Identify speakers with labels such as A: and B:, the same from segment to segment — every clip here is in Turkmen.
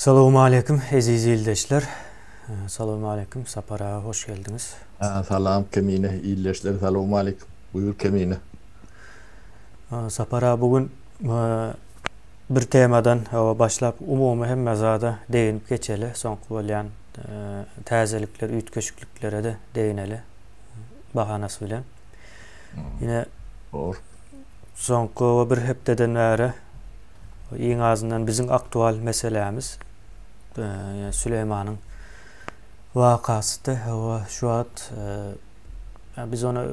A: Assalamu alaikum aziz ildeşler. Assalamu alaikum Sapara hoş geldiniz.
B: Salam Kemine, iyileşler. Selamun aleyküm. Buyur Kemine.
A: Sapara bugün bir temadan başlap umumi hem mezada değinip geçeli. Son kullanılan tazelikler, ütköşüklüklere de değineli. Bahanasıyla. Yine
B: Or.
A: son bir hepteden beri en azından bizim aktual meselemiz Süleyman'ın vakasıdı. Şu an biz onu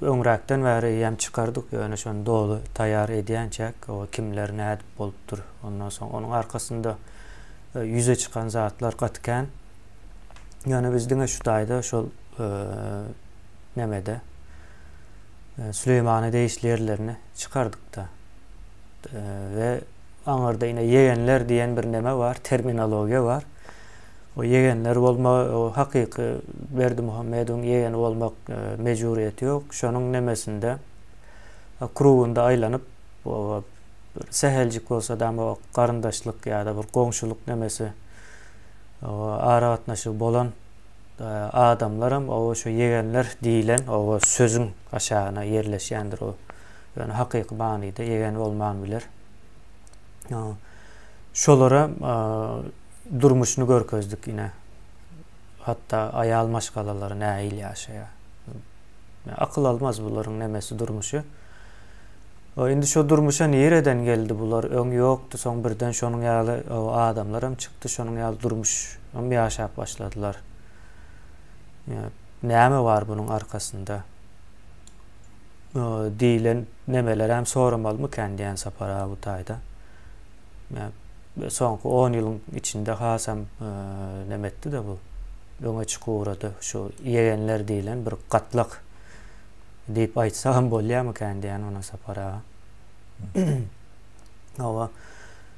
A: öňräkden bäri ýem çykardyk. Ýöne şonu dolu taýýar edýänçäk, o kimler nädip bolupdyr. Ondan soň onuň arkasynda yüze çıkan zatlar gatken. Ýöne biz diňe şu taýda şol nemede Süleymany değişlerlerini çıkardık da. Ve aňarda ýine ýegenler diýen bir neme var, terminologiýa var. O yegenler olma, o hakyky Berdi Muhammed'in yegen olmak mecburiyeti yok. Şonun nemesinde kurugunda aylanyp o seheljik bolsa da o garyndaşlyk ýa-da bir goňşuluk nemesi o ara atnaşyk bolan adamlarym o şu yegenler diýilen o sözüň aşagyna yerleşýändir o. Yani hakyky manyda yegen bolman biler. Şolara durmuşunu görkezdik yine. Hatta ayal maşgalaları näil ýaşaýar. Akıl almaz buların nemesi durmuşu. Indi şu durmuşa nereden geldi bular? Öň ýokdy, soň birden şonuň ýaly o adamlarym çykdy, şonuň ýaly durmuş, ýaşap başladylar. Näme var bunyň arkasynda? Diýilen nemeler hem soramalmy kendiýen Sapara bu taýda. Soňky 10 ýylyň içinde hasam nemetdi de bu. Öňe çykurady şu yegenler diýilen bir gatlak diýip aýtsam bolýarmy kendiýen ona Sapara. Awa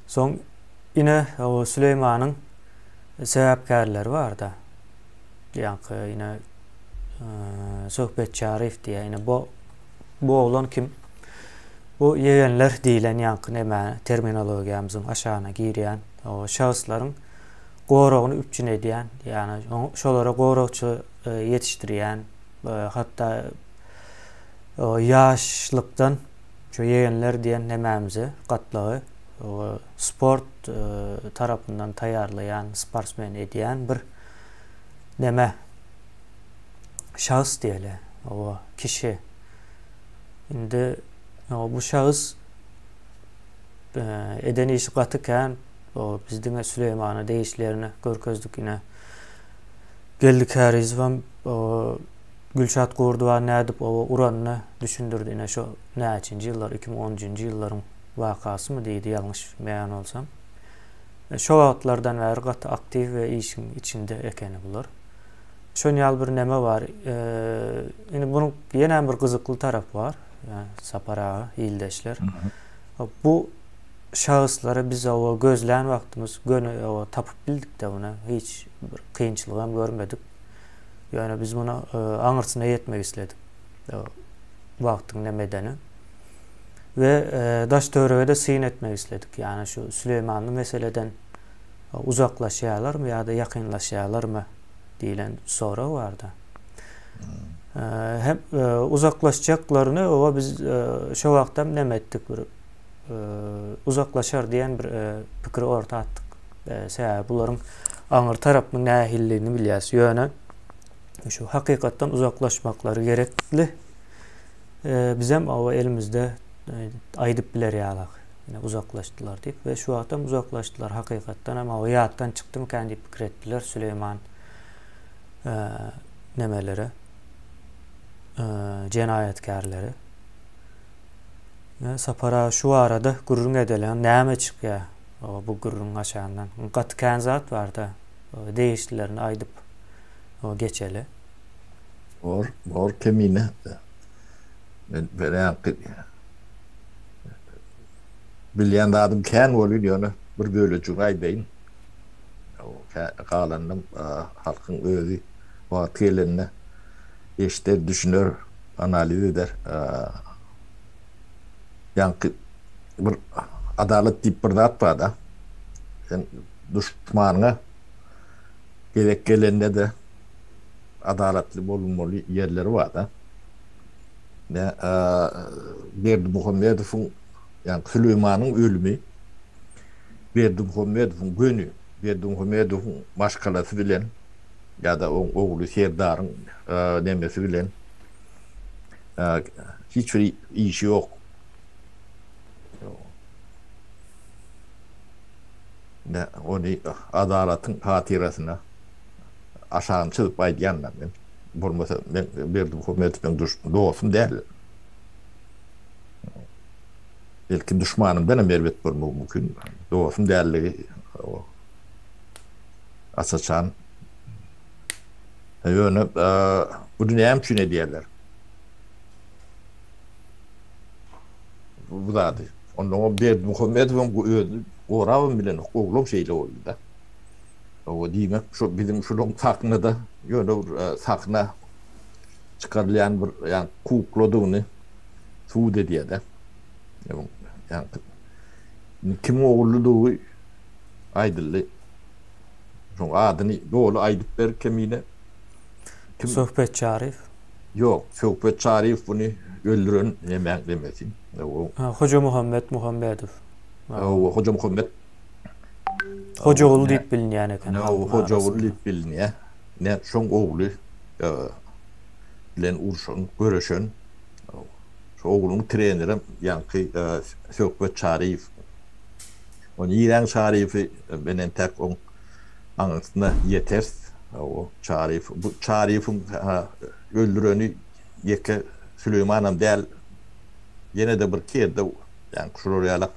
A: soň ine o Süleymanyň sebäpkärleri bar da. Ýa-ni ine söhbet Şarif diýe ine bu oglan kim? Bu yegenler diýilen ýa-ni näme terminologiýamyzyň aşagyna girýän o şahsyslaryň goragyny üpçün edýän, ýani şolara goragçy ýetişdirýän, hatda o ýaşlykdan şu yegenler diýen nämämizi gatlagy o sport tarapyndan taýýarlayan, sportsmen edýän bir näme şahs diýeli, o kişi. Indi bu şahıs eden işi gatyken o bizdiňe Süleymany değişlerini görkezdik yine. Geldik härizwam o Gülşat Gurduwa nädip o uranyny düşündirdi yine şu näçinji ýyllar 2010-njy ýyllaryň wakasy diýdi ýalňyş beýan bolsam. Şo wagtlardan bäri gaty aktiw we işin içinde ekeni bular. Şoň ýaly bir näme bar. Indi bunyň ýene bir gyzykly tarapy bar. Yani Sapara ildeşler. Bu şahısları biz o gözleyen vaktimiz o tapıp bildik de buna hiç bir kıyınçılığım görmedik. Yani biz buna anırsına yetmek istedik. O vaktin nemedeni. Ve daş töreğe de sığın etmek istedik. Yani şu Süleymanlı meseleden uzaklaşıyorlar mı ya da yakınlaşıyorlar mı diyilen soru vardı. Hem uzaklaşacaklarını o biz şu vaktam nemettik bir uzaklaşar diýen bir pikir orta attık. Sebäbi bularyň aňyr tarapynyň nähilligini bilýäs. Ýöne şu hakykatdan uzaklaşmakları gerekli. Biz hem o elimizde aýdyp biler ýalyk. Ýene uzaklaşdylar diýip we şu waktam uzaklaşdylar hakykatdan hem o ýatdan çykdym kendi pikir etdiler Süleyman nemelere. Cenayetkarları. Sapara şu arada gurrun edilen näme çykýar? Bu gurrun aşağından. Gatken zat var da değişlerini aýdyp o geçeli.
B: Or Kemine. Ben bilýän adam kän bolýar ýöne bir bölejik aýdaýyn. O galannym halkyň özi wagt gelenine eşiter, düşünür, analiz eder. Yani bir adalet deyip bir zat var da. Sen düşmanına gerek gelende de adaletli bulunmalı yerleri var da. Ne Berdimuhamedov'un yani Süleyman'ın ölümü, Berdimuhamedov'un günü, Berdimuhamedov'un maşkalası bilen ya da oğlu Serdar'ın demesi bilen hiçbir işi yok. Ne onu adaletin hatirasına aşağın çıkıp aydiyanlar ben. Bulmasa ben Berdimuhamedov'un doğusum değil. Belki düşmanım benim elbet bulmak mümkün. Doğusum değerli o asaçan. Yani bu dünya hem ne diyorlar. Bu da değil. Ondan Berdimuhamedov'un bu öldü. Oğravım bilen oğlum şeyle oldu da. O demek şu bizim şunun sakını da böyle sakına çıkarılan bir yani kukladuğunu suud diye de. Yani kim oğulduğu aydıllı. Şu adını doğru aydıkları kemine kim
A: Sohbet Çarif.
B: yok. Sohbet Çarif bunu öldüren yemek demesin.
A: Hoca Muhammed Muhammedov.
B: O Hoca Muhammed
A: Hoca oğlu deyip bilinen eken.
B: Ne o hoca oğlu deyip bilinen. Ne şun oğlu bilen urşun, görüşün. Şu oğlunun trenerim yankı Sohbet Çarif. Onu İran Çarif'i benim tek on anısına yeter. O Çarif. Bu Çarif'in öldüreni yeke Süleyman'ım değil. Yine de bir kerde yani şuraya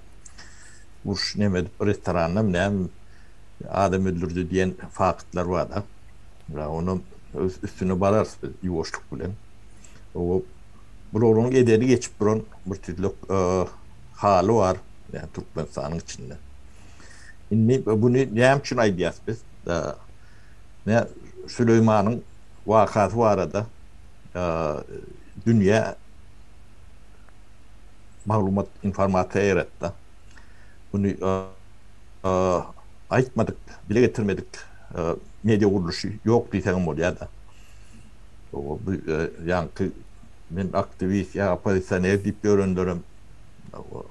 B: vuruş nemedi restoranım ne adam öldürdü diyen fakitler var da. Ya onun üstüne bararız yuvaşlık bilen. O buranın ederi geçip buranın bir türlü hali var. Yani Türkmenistan'ın içinde. Şimdi bunu ne için aydiyaz biz? Ne Süleyman'ın vakası var arada dünya malumat informatı yarattı. Bunu ayıtmadık, bile getirmedik. Medya kuruluşu yok diyeceğim oraya da. Yani ben aktivist ya Paris'ten evdip göründürüm.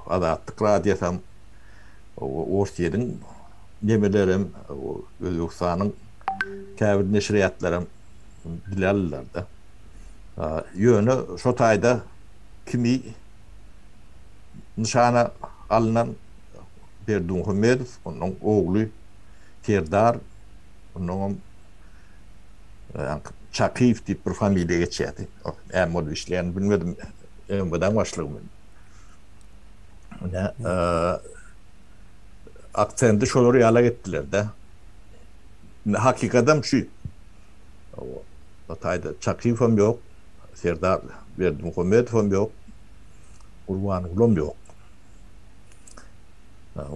B: Adattık radyasam Orsiye'nin yemelerim, Özbekistan'ın kâbir neşriyatlarım bilerler de. Yönü Şotay'da kimi nişana alınan Berdimuhamedov, onun oğlu Serdar, onun yani Çakif deyip bir familya geçerdi. En modu işleyen bilmedim. En buradan başlığım. Aksandı şoları yala gittiler de. Hakikaten şu. Hatay'da Çakif'im yok. Serdar Berdimuhamedov'um yok. Urban'ım yok.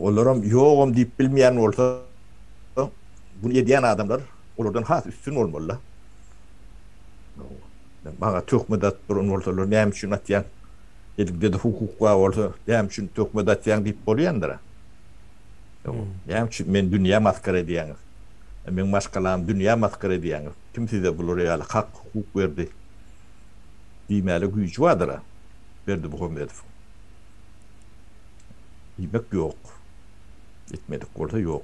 B: Onlarım yoğum deyip bilmeyen olsa bunu yediyen adamlar onlardan has üstün olmalı. Bana tökmedat durun olsalar ne için atyan edip de hukuk var olsa ne için tökmedat yan deyip oluyandıra. Ne için men dünya maskara ediyorsunuz. Men başkalarım dünya maskara ediyorsunuz. Kim size bulur ya hak hukuk verdi. Diymeli gücü vardır. Berdimuhamedov. Yemek yok. Etmedik orada yok.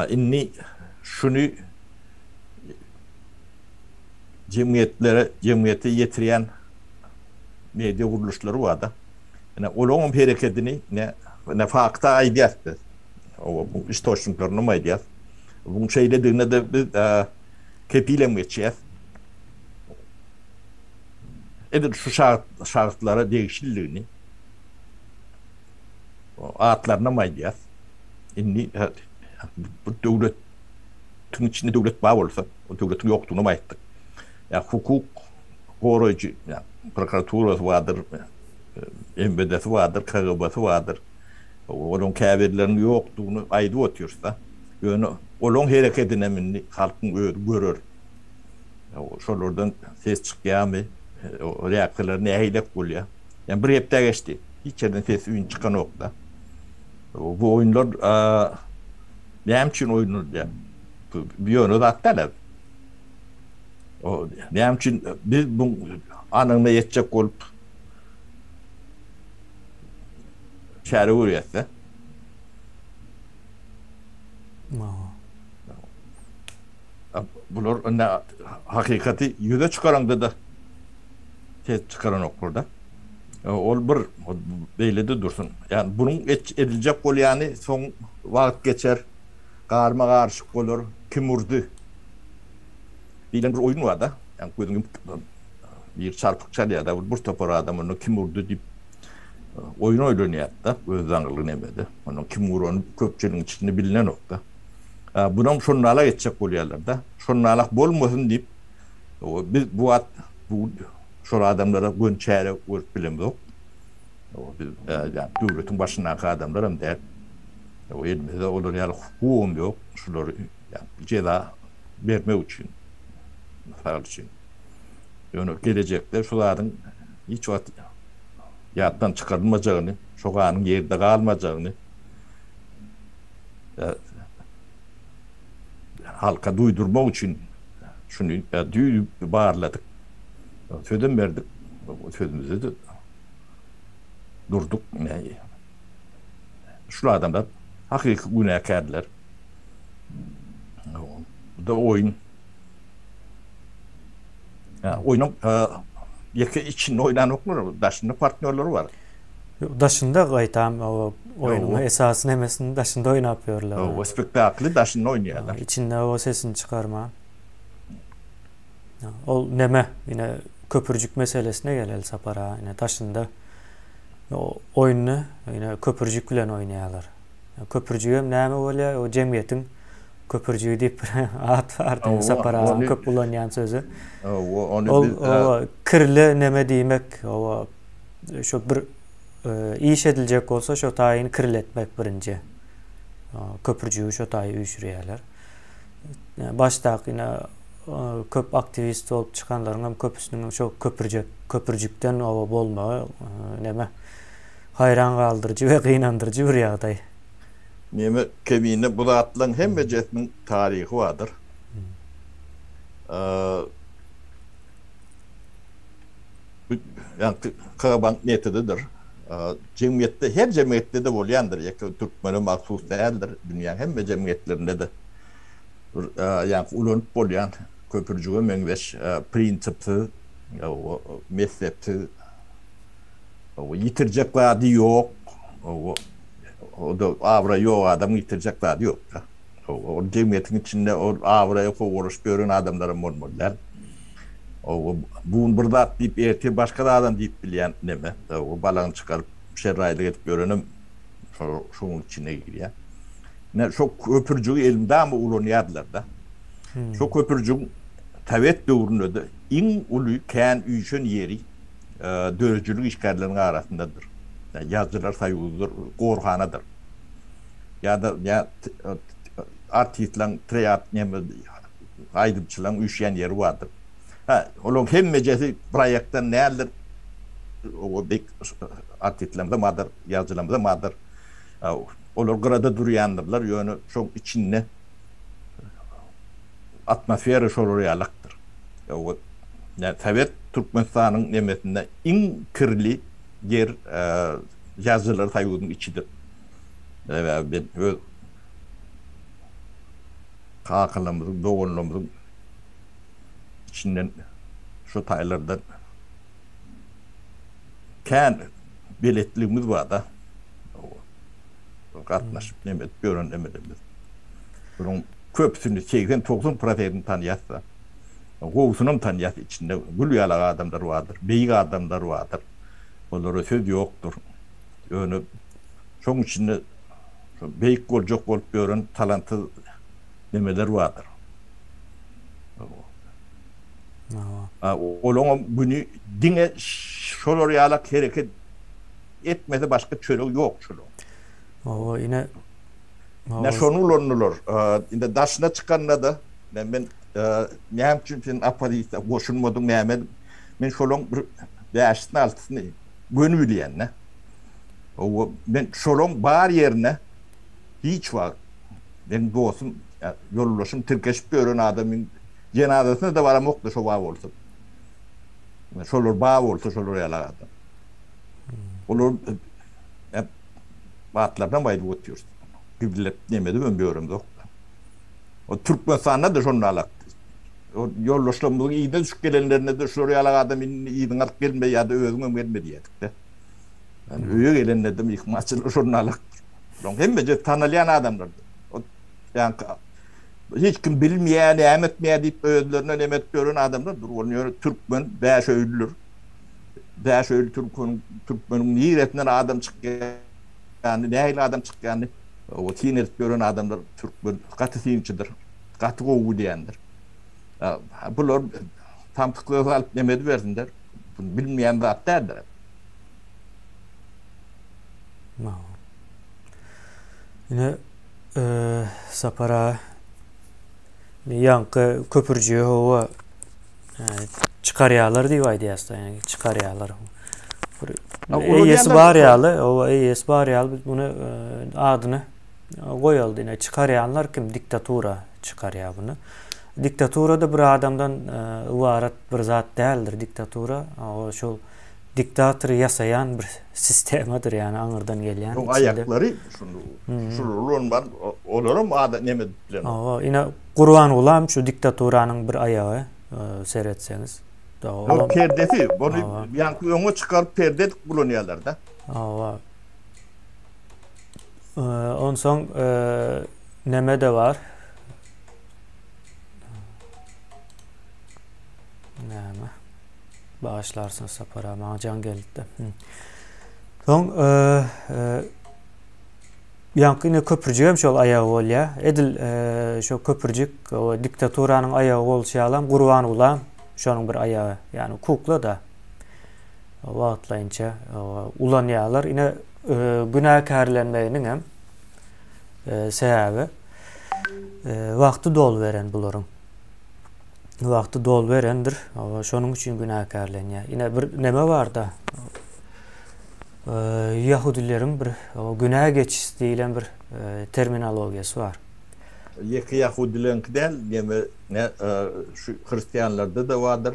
B: İnni şunu cemiyete yetiren medya kuruluşları var da. Yani onun hareketini ne fakta aidiyastı. O bu istoşunlarına mı aidiyast? Bunun şeylediğine de biz kepiyle mi geçeceğiz? Edir şu şartlara değişikliğini ağıtlarına mı aidiyast? İnni bu devletin içinde devlet bağ olsa o devletin yokluğuna mı aittik? Ya hukuk koruyucu, yani prokuraturası vardır, MBD'si vardır, KGB'si vardır. Onun kâbirlerinin yokluğunu aydı otuyorsa, yani onun hareketine minni halkın görür. Şolardan ses çıkıyor mu? O reaktörler ne eylek oluyor? Yani bir hepte geçti. Hiç yerden ses ün çıkan yok da. Bu oyunlar näme üçin oýnanýar? Bir ýöne zatlar. O näme üçin biz bu anyňa ýetjek bolup şäre görýärse. Bular onda hakykati ýüze çykaranda da tez çykaran okurda. Ol bir beýlede dursun. Yani bunun edilecek bolýany soň wagt geçer, garma garşyk bolar, kim urdy. Diýlen bir oýun var da. Yani gözüňe bir çarpık çalýar da bir topar adam onu kim urdy diýip oýun oýlanýar da, öz zaňlygy nemede. Onu kim uran köpçüligiň içinde bilinen nokta. Bunun şonala geçecek bolýarlar da. Şonala bolmasyn diýip biz bu şol adamlara gönçäre görüp bilemdik. Biz yani döwletiň başyndaky adamlar hem de o elbette olur ýaly hukum ýok. Şolary yani jeda bermek üçin. Misal üçin. Ýöne gelecekde şolaryň hiç wagt ýatdan çykarylmajagyny, şoganyň ýerde galmajagyny halka duydurmak için şunu düýüp barladık. Sözüm verdik. Sözümüzde de durduk. Şu adamlar hakiki günahkarlar. Bu da oyun. Oyunun yeke için oynanoklar, daşında partnerleri var.
A: Daşında gaýtam o oyunun esasını emesini daşında oýnapýarlar.
B: O spektakly daşında oynayarlar.
A: İçinde o sesini çıkarma. Ol neme yine köpürcük meselesine gelel sapara yine daşında o oyunu yine köpürcük bilen oýnaýarlar. Köpürcüğüm näme bolýar? O jemgyýetiň köpürcüğü diýip at var sapara köp bulanýan sözü. O kirli neme diýmek o şo bir iş edilecek olsa şo taýyny kirletmek birinci. Köpürcüğü şo taýy üýşürýärler. Başdaky ýene köp aktivist bolup çykanlaryň hem köpüsiniň şo köpürjükden owa bolmagy neme hayran galdyrjy we gynandyrjy bir ýagdaý.
B: Neme kemine bu atlaryň hemme jetiniň taryhy bardyr. Yani kaban niyetidir. Cemiyette, her cemiyette de bolýandyr. Ýa-da Türkmene mahsus däldir. Dünýäň hemme cemiyetlerinde de yani ulanıp bolýan köpürjüge meňweş prinsipy, mezhepti, ýitirjek wady ýok. O da awra ýok adam ýitirjek wady ýok. O cemiyetiň içinde o awraya goruş gören adamlar bolmalylar. O buň bir zat diýip erti başga da adam diýip bilýän neme. O balaň çykaryp şerraýda getip görenim şoň içine girýär. Ne şo köpürjügi elimdämi ulanýarlar da. Şo köpürjüň tawet döwründe iň uly kän üýşen ýeri döwletçilik işgärleriň arasyndadyr. Ýazgylar saýylydyr, gorhanadyr. Ya artistlaň teatr neme aýdypçylaň üýşen ýeri bardyr. Olum hemmejesi proyektden näler o bek artistlerinde madır, yazılarında madır. Olar gırada durýandyrlar, ýöne şoň içinde atmosfera şolurýarlyktır. Yani Sovet Türkmenistanyň nemesinde iň kirli yer yazılar taýydyň içidir. Ben öz kakılymyzyň, dogonlymyzyň içinden şu taýlardan kän biletligimiz var da gatnaşyp nemet gören emedimiz. Bunun köpüsini 80-90% tanıýarsa, gowsunyň tanıýar içinde gülýala adamlar vardır, beýik adamlar vardır. Olara söz ýokdur. Ýöne şoň içinde beýik boljak bolup gören talantly nemeler vardır. Olaň bunu diňe şolar ýalak hereket etmedi başga çörek ýok şol.
A: O ine
B: ne şonu ulanırlar. Inde daşına çıkanla da ben näme üçin aparýsa goşulmadym näme men şolong bir däşdin altysyny gönül bilýän ne. O men şolong bar ýerine hiç wagt Ben dostum yollaşım Türkeşip görün adamın cenazesine de varamokta şo bağ olsun. Şolur bağ olsa şolur yalağada. Olur hep vaatlardan baydı otuyoruz. Birbirler yemedi ben biliyorum da. O Türkmenistan'da da şonun alak. O yollaşımın iyi de düşük gelenlerine de şuraya alağada iyiden alıp gelme ya da özümüm gelme diyedik de. Yani öyle gelenler de yıkmaçılı şonun alak. Hem de tanılayan adamlar. Yani hiç kim bilmeyen, emetmeye deyip öğüdlerine emet gören adamlar oluyor. Türkmen, beş öğüdülür. Beş öğüdü Türkmen'in niyetinden adam çıkıyor. Yani neyle adam çıkıyor yani. O tinet gören adamlar Türkmen katı tinçidir. Katı kovu diyendir. Bunlar tam tıklığı alıp emedi versinler. Bilmeyen zat derdir.
A: Yine sapara yankı köpürcüğü hova çıkaryalar diye vaydı aslında yani çıkaryalar. EYS baryalı, o EYS baryalı bunu adını koyuldu yine çıkaryanlar kim diktatura çıkarya bunu. Diktatura da bir adamdan ibaret bir zat değildir diktatura. O şol diktatörü yasayan bir sistemadır yani anırdan gelen.
B: O ayakları şunu var olurum adam nemet bilen.
A: O yine Kur'an ulam şu diktaturanın bir ayağı seyretseniz.
B: O perdesi bunu yankı onu çıkarıp perde kullanıyorlar da.
A: On son neme de var. Neme. Bağışlarsın sapara bana can geldi de. Son yankı yine köpürcüğüm şol ayağı ol ya. Edil şu köpürcük o diktaturanın ayağı ol şalam Kur'an ulam şonun bir ayağı yani kukla da vaatlayınca ulanyalar yine günahkarlanmayının hem sebebi vakti dol veren buların. Vakti dol verendir. Şonun için günahkarlanıyor. Yine bir neme var da Yahudilerin bir günah geçişi deyilen bir terminolojisi var.
B: Yahudilerin değil, ne şu Hristiyanlarda da vardır.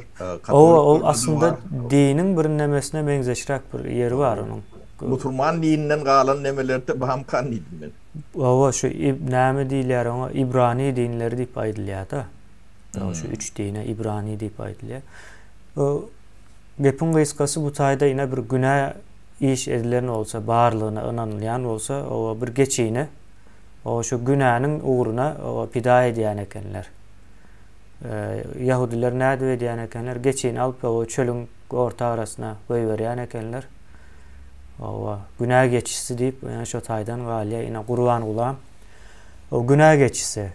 A: O aslında dinin bir nemesine benzeşirak bir yeri var onun.
B: Müslüman dininden kalan nemelerde baham kan idim ben.
A: O şu neme değiller ona İbrani dinleri deyip aydılıyor da. Şu üç dine İbrani deyip aydılıyor. O gepin kıskası bu tayda yine bir günah iş edilen olsa, bağırlığına inanlayan olsa o bir geçiğine o şu günahın uğruna o pida ediyen ekenler. Yahudiler ne ediyen ekenler geçiğini alıp o çölün orta arasına koyuveriyen ekenler. O günah geçişi deyip yani şu taydan galiya yine Kur'an ulan o günah geçişi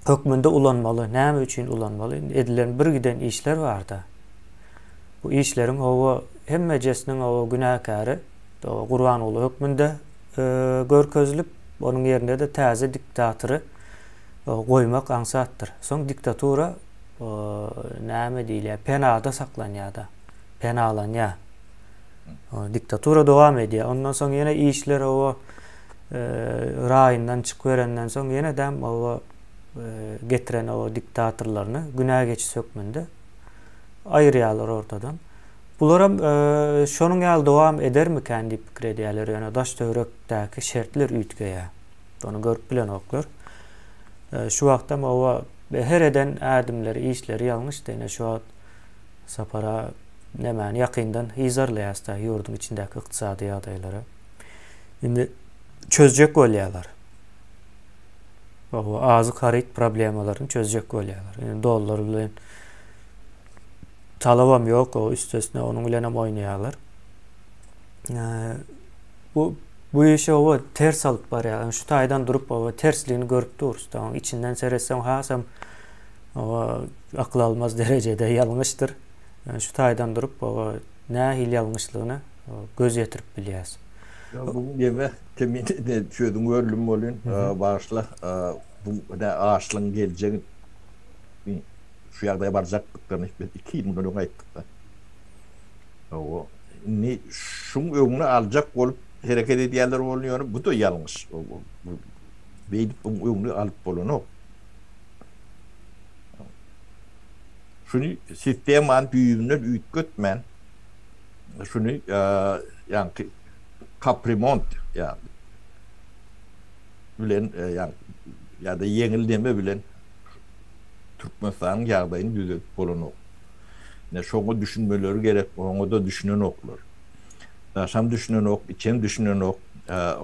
A: hükmünde ulanmalı. Ne için ulanmalı? Edilen bir giden işler vardı. Bu işlerin o hem meclisinin o günahkarı o Kur'an ulu hükmünde görközlük onun yerinde de taze diktatörü koymak ansattır. Son diktatura ne değil ya penada saklanıyor da penalanıyor. Diktatura devam ediyor. Ondan sonra yine işler o rayından çıkıverenden sonra yine de o getiren o diktatörlerini günah geçiş hükmünde ayırıyorlar ortadan. Bunlara şonun yal devam eder mi kendi fikir ediyorlar yani daş dövrökteki şartlar ütgeye. Onu görüp bilen oklar. Şu vakta o her eden adımları, işleri yanlış da yine şu an sapara hemen yakından izarlayasta yurdun içindeki iktisadi adayları. Şimdi çözecek oluyorlar. O azı karit problemalarını çözecek oluyorlar. Yani dolarla talavam yok o üstesine onun ile oynuyorlar. Bu işe o ters alıp var ya. Yani şu taydan durup o tersliğini görüp dururuz. Tamam içinden seyretsem hasam o akıl almaz derecede yanlıştır. Yani şu taydan durup o nahil yanlışlığını göz yetirip biliyoruz.
B: Bugün yeme temin de çözdüm ölüm olun başla bu da ağaçlığın geleceğini şu yerde varacaktıklarını 2 yıl bundan ayttık da. O ne şun önüne alacak olup hareket ediyorlar oluyor. Bu da yanlış. beýdip öňüňi alyp bolanok. Şunu sisteman büýünden üýtgetmän. Şunu ýa-ni kaprimont ýa bilen ýa-da ýeňildeme bilen Türkmenistanyň ýagdaýyny düzeltip bolanok. Ne şoňa düşünmeleri gerek, oňa da düşünen oklar. Daşam düşünen ok, içen düşünen ok,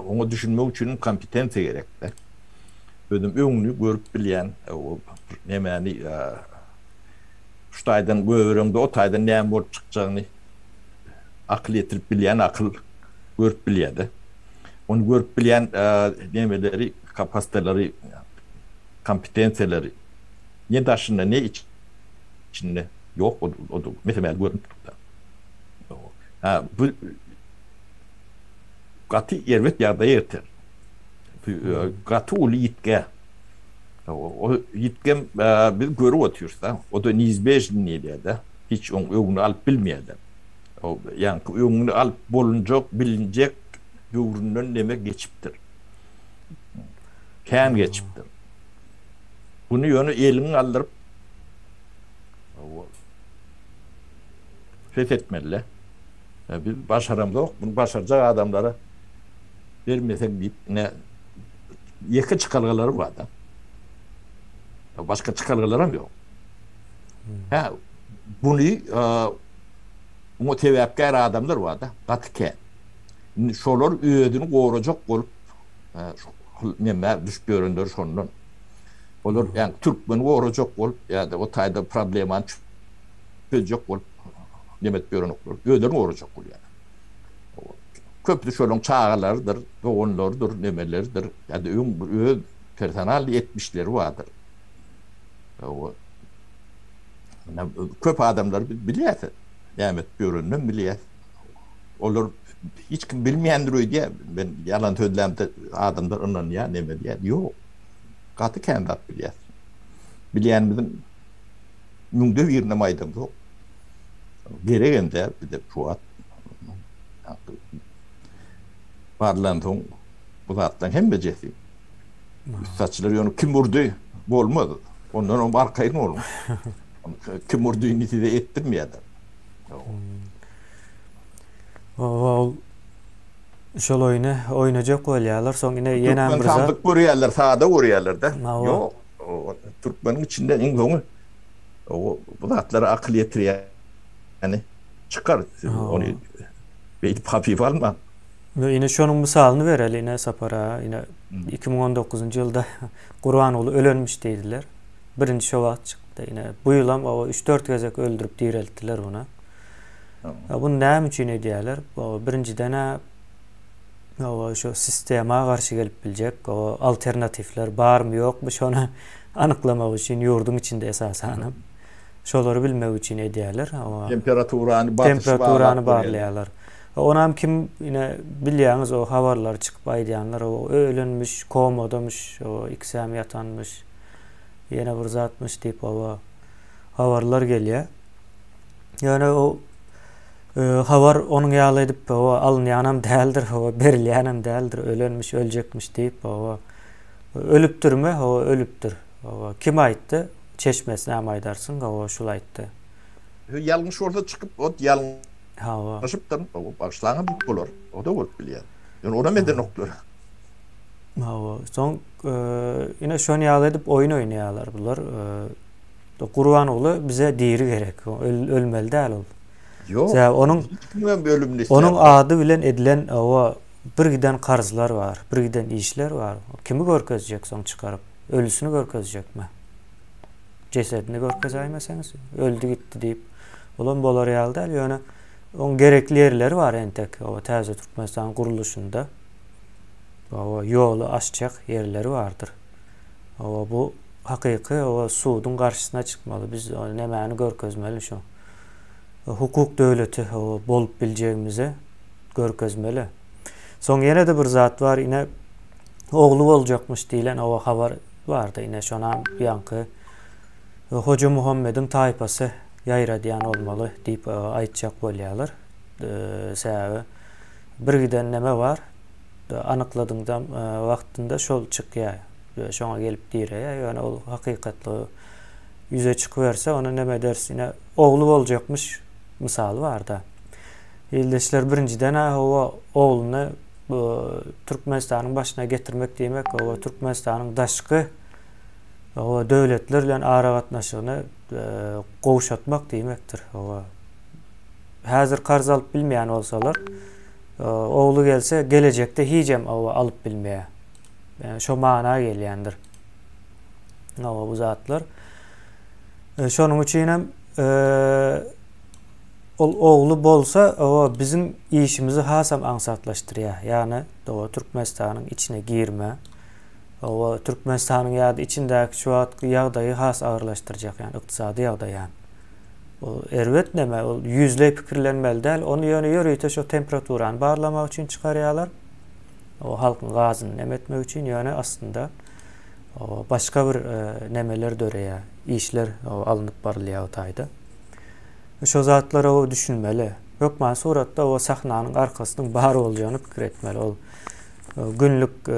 B: oňa düşünmek üçin kompetensiýa gerekler. Ödüm öňünü görüp bilýän, o nämäni şutaýdan göwürümde o taýdan näme bolup çykjagyny akıl yetirip bilýän akyl görüp bilýärdi. Onu görüp bilýän nämeleri, kapasiteleri, kompetensiýaleri ne daşynda ne içinde yok o da mesela görüp tuttu. Bu gatı yervet ýagdaý ýeter. Gatı uly ýitge. O ýitgem biz görüp oturýarsa, o da nizbeşli näde? Hiç oň öňüni alyp bilmeýärdi. O ýani öňüni alyp bolunjak, bilinjek döwründen näme geçipdir. Kän geçipdir. Bunu ýöne elini aldyryp fethetmeli. Biz başaramyzok, bunu başaracak adamlara vermesek diýip ne ýeki çıkargylary bar da. Başka çıkargılarım yok. Bunu mutevekkar adamlar var da, gatyke. Şolar öýedini gowrajak bolup näme düşüp göründir şondan. Olar ýa türkmen gowrajak bolup ýa-da o taýda probleman çözjek bolup näme görünoklar. Öýedini gowrajak bolýar. Köpli şolun çağalarıdır, doğunlarıdır, nemelerdir. ýa-da öň personal etmişleri vardır. Köp adamlar bilýär. Näme göründen bilýär. Olar hiç kim bilmeýändir diýe ben yalan söýlemde adamlar ondan ýa näme diýär. Ýok. Gaty kendat bilýär. Bilýänmizin müňde bir näme aýdym ýok. Geregende bir de puat. Barlan soň bu zatdan hem becesi. Saçlar ýony kim vurdy? Bolmady. Ondan o barkaýyn bolmuş. Kim vurdyny de etdirmeýärdi.
A: Şol oýny oýnajak bolýarlar, soň ine ýene bir zat
B: görýärler, sada görýärler da. Ýok, Türkmeniň içinde iň soňy bu zatlara akyl ýetirýär. Yani çıkar onu beýip hafif alma.
A: Ine şonuň misalyny bereli, ine sapara, ine 2019-njy ýylda Gurbanoğlu ölenmiş diýdiler. Birinji şo wagt çykdy. Ine bu ýylam o 3-4 gezek öldürüp diýreltdiler buna. Bu näme üçin edýärler? Birinciden o şu sistema garşy gelip biljek, o alternatifler barmy ýokmy şonu anyklamak üçin ýurdum içinde esasan. Şolary bilmek üçin edýärler. Temperaturanı barlaýarlar. Onam kim ine bilýäňiz o habarlar çykyp aýdýanlar, o ölenmiş, komadamış, o iksam ýatanmış, ýene bir zatmış diýip o habarlar gelýär. Ýani o habar onuň ýaly edip o alynýanam däldir, o berilýänam däldir, ölenmiş, öljekmiş diýip o ölüpdirmi? O ölüpdir. O kim aýtdy? Çeşmesine aýdarsyň, o şul aýtdy.
B: Ýalňyş orada çykyp o ýalňyşypdyr, o başlaňy bit bolar. O da bolup bilýär. Ýöne ona meden oklar.
A: Soň ine şonu ýaly edip oýun oýnaýarlar bular. Gurbanoğlu bize diýri gerek. Ölmeli däl ol.
B: Ýok.
A: Onuň ady bilen edilen o bir giden karzlar var, bir giden işler var. Kimi görkezjek soň çykaryp? Ölüsünü görkezjekmi? Cesedini görkezaýmasaňyz, öldü gitdi diýip bolan bolar ýaly däl. Ýöne on gerekli ýerleri var entek. O täze Türkmenistan guruluşunda. O ýolu açjak ýerleri bardyr. O bu hakyky o suwdun garşysyna çykmaly. Biz nämäni görkezmeli şu. Hukuk döwleti o bolup biljegimize görkezmeli. Soň ýene de bir zat var, ine oglu boljakmyş diýilen o habar bardy. Ine şonam ýanky Hoca Muhammed'in taýpasy ýaýradýan olmaly diýip aýtjak bolýarlar. Sebäbi bir giden näme bar? Anykladyňdan wagtynda şol çykýar. şoňa gelip diýär. Yani ol hakykatly yüze çıkıverse ona neme dersine oğlu boljakmış misaly var da. Ýyldaşlar birinciden o oğluny Türkmenistanyň başyna getirmek diýmek, o Türkmenistanyň daşky o döwletler bilen ara gatnaşygyny gowşatmak diýmekdir. O häzir karz alyp bilmeýän bolsalar, oğlu gelse gelecekde hijem o alyp bilmeýär. Yani şo mana gelýändir. Bu zatlar. Şonuň üçin hem oğlu bolsa o bizim işimizi hasam aňsatlaşdyrýar. Yani o Türkmenistanyň içine girme, o Türkmenistanyň ýa-da içindäki şu wagtky ýagdaýy has agyrlaşdyrjak, yani ykdysady ýagdaý. Yani. O erwet neme, o yüzle pikirlenmeli däl, onu ýöne ýörüýte şo temperaturany barlamak üçin çykarýarlar. O halkyň gazyny nemetmek üçin ýöne aslında o başga bir nemeler döreýär, işler alınıp barylýar o taýda. Şo zatlar o düşünmeli. Ýokma suratda o sahnanyň arkasynyň bar boljagyny pikir etmeli. Ol günlük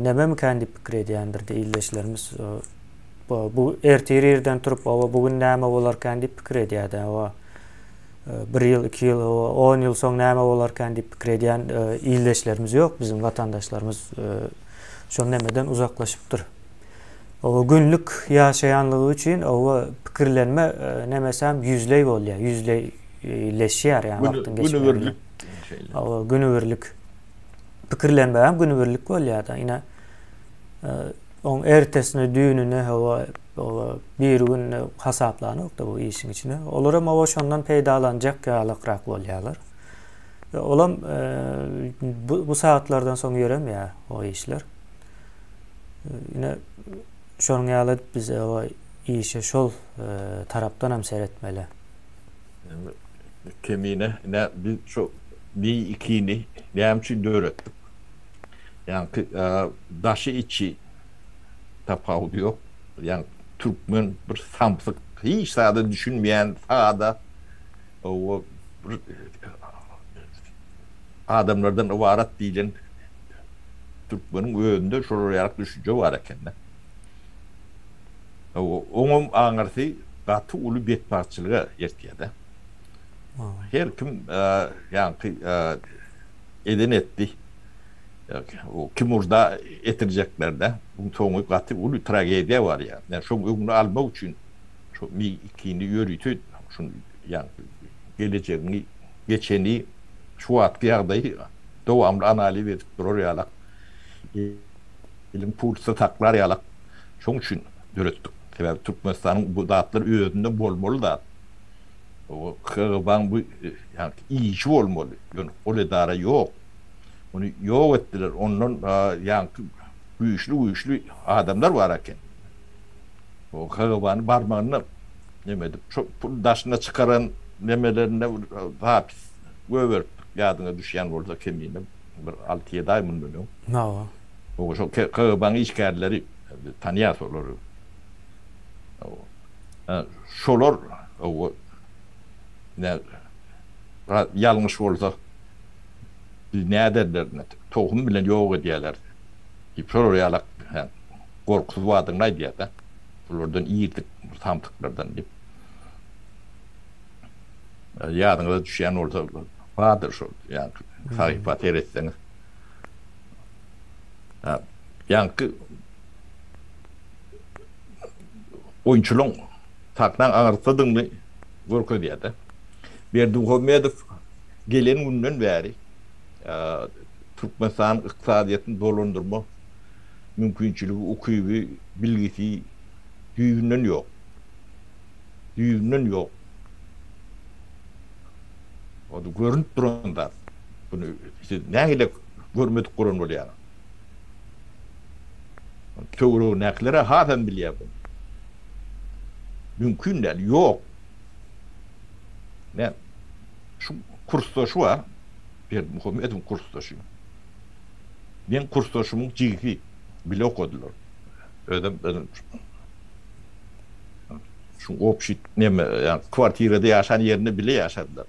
A: neme mikän diýip pikir edýändir diýilişlerimiz. Bu ertir ýerden turup bugün näme bolarkan diýip pikir edýär. O 1 ýyl, 2 ýyl, 10 ýyl soň näme bolarkan diýip pikir edýän ýyldaşlarymyz ýok. Bizim vatandaşlarymız şo nemeden uzaklaşypdyr. O günlük ýaşaýanlygy üçin o pikirlenme nemesem yüzley bolýar, yüzleyleşýär, ýani wagtyň geçmegi. O günüberlik pikirlenme hem günüberlik bolýar da. Ýene on ertesine düýnüne o bir gün hasaplanyp da bu işin içine. Olar hem o şondan peýdalanjak ýalykrak bolýarlar. Olam bu saatlardan soň ýöremýär o işler. Ýene şonuň ýaly biz o işe şol tarapdan hem seretmeli.
B: Kemine ne biz şu bir ikini näme döretdik. Yani daşı içi tapağı yok. Yani Türkmen bir samsyk hiç sada düşünmeýän sada o adamlardan ibaret diýilen Türkmeniň öňünde şolarak düşünje bar eken. Oňum aňarsy gaty uly betbarçylyga ýetýär. Her kim ýani eden etdi. O kim urda etirjekler de bu soňy gaty uly tragediýa bar ýa. Yani şo öňüni almak üçin şo mi ikini ýörüýtü şunu ýani geleceğini geçeni şu wagtky ýagdaýy dowamly analiz edip durýarlar. Ilim pulsa taklar ýalak. Şoň üçin döretdik. Sebäbi Türkmenistanyň bu zatlar özünde bolmaly da. O Kırgızban bu yani işi bolmaly. Yani o edara ýok. Onu ýok etdiler. Ondan yani güýçli adamlar bar eken. O Kırgızbany barmagyny nemedi. Şu daşyna çykaran nemelerine hapis göwerip ýadyna düşýän bolsa kemine bir 6-7 ay mundan.
A: No.
B: O şo Kırgızban işgärleri tanýar solar. Şolar o ne ýalňyş bolsa näderler tohum bilen ýok edýärler. Şolar ýalak gorkusuz wadyň aýdýar da. Bulardan ýygyk samtyklardan diýip. Ýadyňyza düşýän bolsa wadyr şol ýani saýpa teretseňiz. Ýani oyunçuluň takdan aňyrsadyňmy görkezýär da. Berdimuhammedow gelen günden bäri Türkmenistan ykdysadyýatyny dolandyrma mümkinçiligi, ukyby, bilgisi düýünden ýok. Düýünden ýok. O da görünüp duranda bunu işte nähile görmedik goran bolýar. Töwre näklere hadan bilýär bu. Mümkün değil, yok. Ne? Şu kursdaşı var. Berdimuhammedow kursdaşı. Ben kursdaşymyň jigiti bile okudylar. Ödem şu opşit neme yani kwartirada ýaşan ýerini bile ýaşadylar.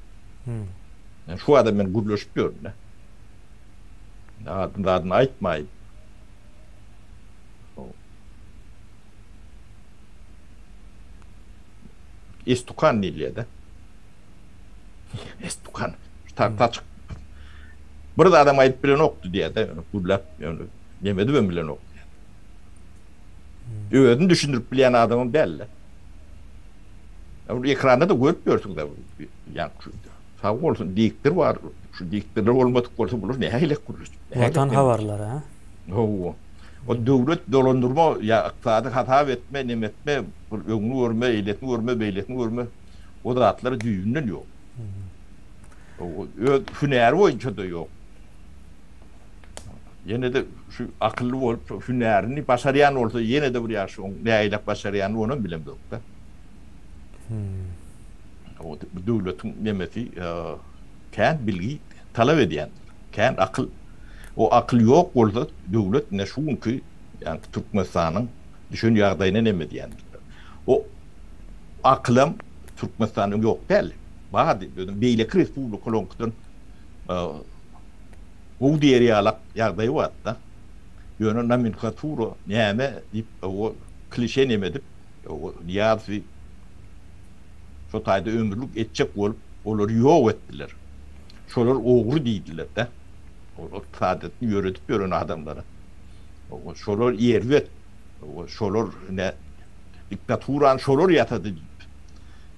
B: Yani şu adam men gurleşip gördüm ne. Adını aýtmaýyn. Estukan niliyede. Estukan. Taç. Burada adam ayıp bilen oktu diye de kullap yemedi ben bilen oktu. Öğüdün düşündürüp bilen adamın belli. Ekranda da görüyorsun da yani sağ olsun diktir var. Şu diktirler olmadık olsa bulur ne haylek kurur.
A: Vatan havarları ha.
B: O devlet dolandırma ya iktisadı hata etme, nemetme, öňünü görme, eýletini görme, beýletini görme. O da atları düýünden yok. O hünär boýunça da yok. Yine de şu akıllı olup hünärini başarayan olsa yine de bir ýaşy ne aýlak başarayan onu bilemdik da. O devletin nemeti kän bilgi talap edýän, kän akıl. O akıl yok bolsa devlet ne şunki yani Türkmenistan'ın düşün ýagdaýyna neme diýendir. O aklım Türkmenistan'ın yok belli. Badi beýle respublika lonkdan bu diýer ýagdaý var da. Ýöne nomenklatura näme diýip o klişe neme dip o ýazy şo taýda ömürlük etjek bolup olary ýok etdiler. Şolar ogry diýdiler de. O saadetini yöretip gören adamlara. O şolar yervet, o şolar ne diktaturan şolar yatadı deyip.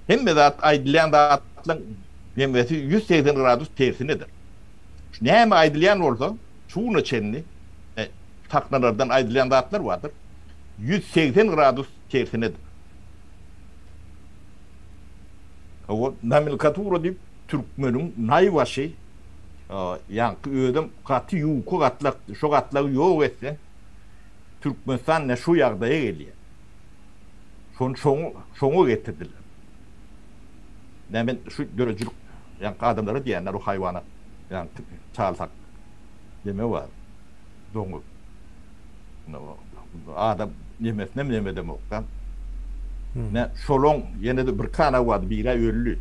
B: Hem de aýdylan dağıtlan nemeti 180 gradus tersinedir. Näme aýdylan bolsa, şunu çenli taknalardan aýdylan dağıtlar vardır. 180 gradus tersinedir. O nomenklatura deyip Türkmenin naýbaşy yankı ödüm katı yuku katlak şu katlak yok etse Türkmenistan ne şu ýagdaýa gelýär. Şoňu getirdiler. Nämen şu görejük yankı adamlara diýenler o haýwana yani çalsak deme var. Doňu. Adam neme demokdan. Ne şolong yine de bir kana wad bira öllü.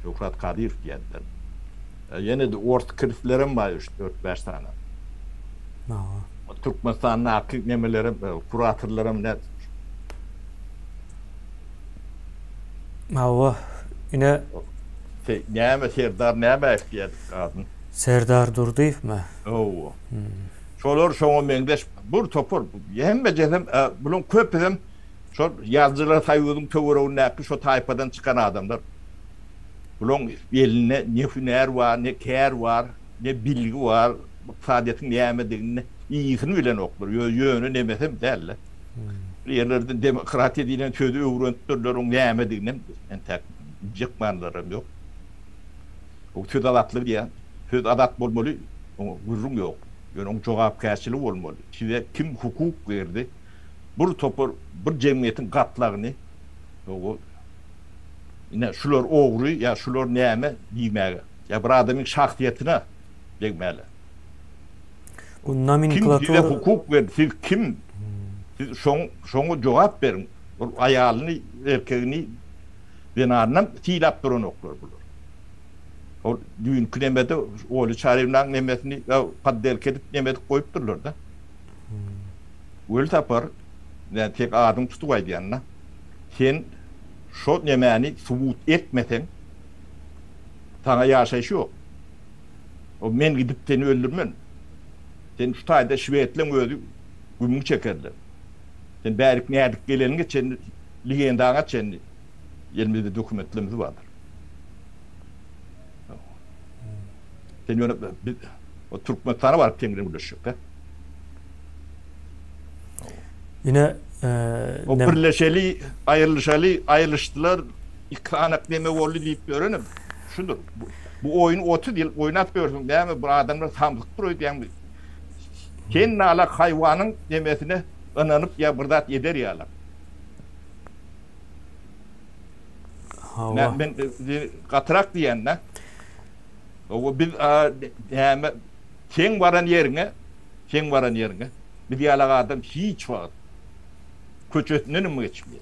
B: Şofrat Kadir diýenler. Yine de ort kiriflerim var 4-5 tane. Türkmenistan'ın akıl nemelerim, kuratörlerim ne?
A: Allah yine
B: Näme Serdar näme ätdiýär adın?
A: Serdar Durdyýew mi?
B: Oo. Şolar şoňa meňdeş bir topur. Hemme jehem bulun köp edem şo ýazgylar taýýudyň töweregine şo taýpadan çykan adamlar. Bulun eline ne hünär var, ne kär var, ne bilgi var, saadetin nämedigini iýisini bilen oklar. Ýöne nemesem dälle. Ýerlerde demokratiýa diýilen sözi öwrendirler, oň nämedigini entek jykmanlarym ýok. O söz adatlyk diýen, söz adat bolmaly, oň gurrun ýok. Ýöne oň jogapkärçilik bolmaly. Kim hukuk berdi? Bir topur, bir jemgyýetiň gatlagyny o yine şular ogry ya şular näme diýmäge ya bir adamyň şahsiýetine degmäli.
A: Bu nomenklatura
B: hukuk berdi, siz kim? Siz şoňa jogap berin. Bir aýalyny, erkegini benarynam tiýlap duran oklar bular. O düýün künemede oly çarewnaň nemesini paddel kedip nemedi goýup durlar da. Öl tapar, yani tek adam tutup aýdýanna. Sen şo nemeni subut etmesen sana ýaşaýyş ýok. O men gidip seni öldürmen. Sen şu taýda şweetleň özü gümüň çekerler. Sen bärik nädik geleniňe çen ligendaňa çen elimizde dokumentlerimiz vardır. Sen ýöne o Türkmenistana baryp teňriň ulaşýar da.
A: yine
B: o birleşeli, ayrılıştılar, ikanak neme boldy diýip görenim. Şudur. Bu oyun 30 ýyl oýnap gördüm näme bir adamlar samlyk duruyor diýen. Ken nala haýwanyň nemesine ynanyp ýa birdat eder ýalar. Ben gatrak diýende. O biz näme ken baran ýeriňe bir ýalag adam hiç wagt köçetinen mi geçmiyor?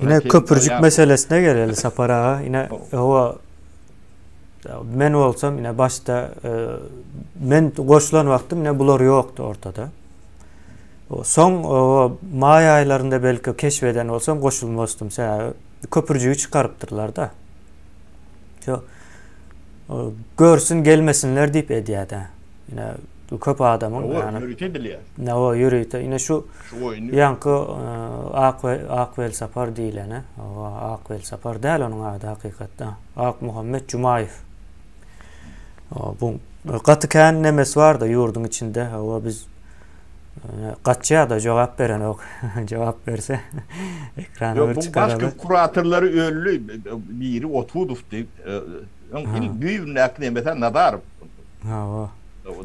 A: Yine köpürcük meselesine geleli Sapara. Yine o men olsam yine başta men goşulan wagtym yine bular ýokdy ortada. O son o may aýlarynda belki keşfeden olsam goşulmazdım. Sen köpürcüğü çıkarıptırlar da. Şu görsün gelmesinler deyip ediyede. Yine köp adamın yani
B: yürütediler.
A: ne o yürüyte yine şu
B: oyunu
A: yankı Akvel Sapar dilene. O Akvel Sapar değil onun adı hakikaten. Ak Muhammed Cumayev. Bu Gatıkan nemes var da yurdun içinde. O biz kaçıya da cevap veren yok. Cevap verse ekrana bir çıkaralım.
B: Başka kuratörleri öllü biri otuduftu. Büyüğün akne mesela nadar.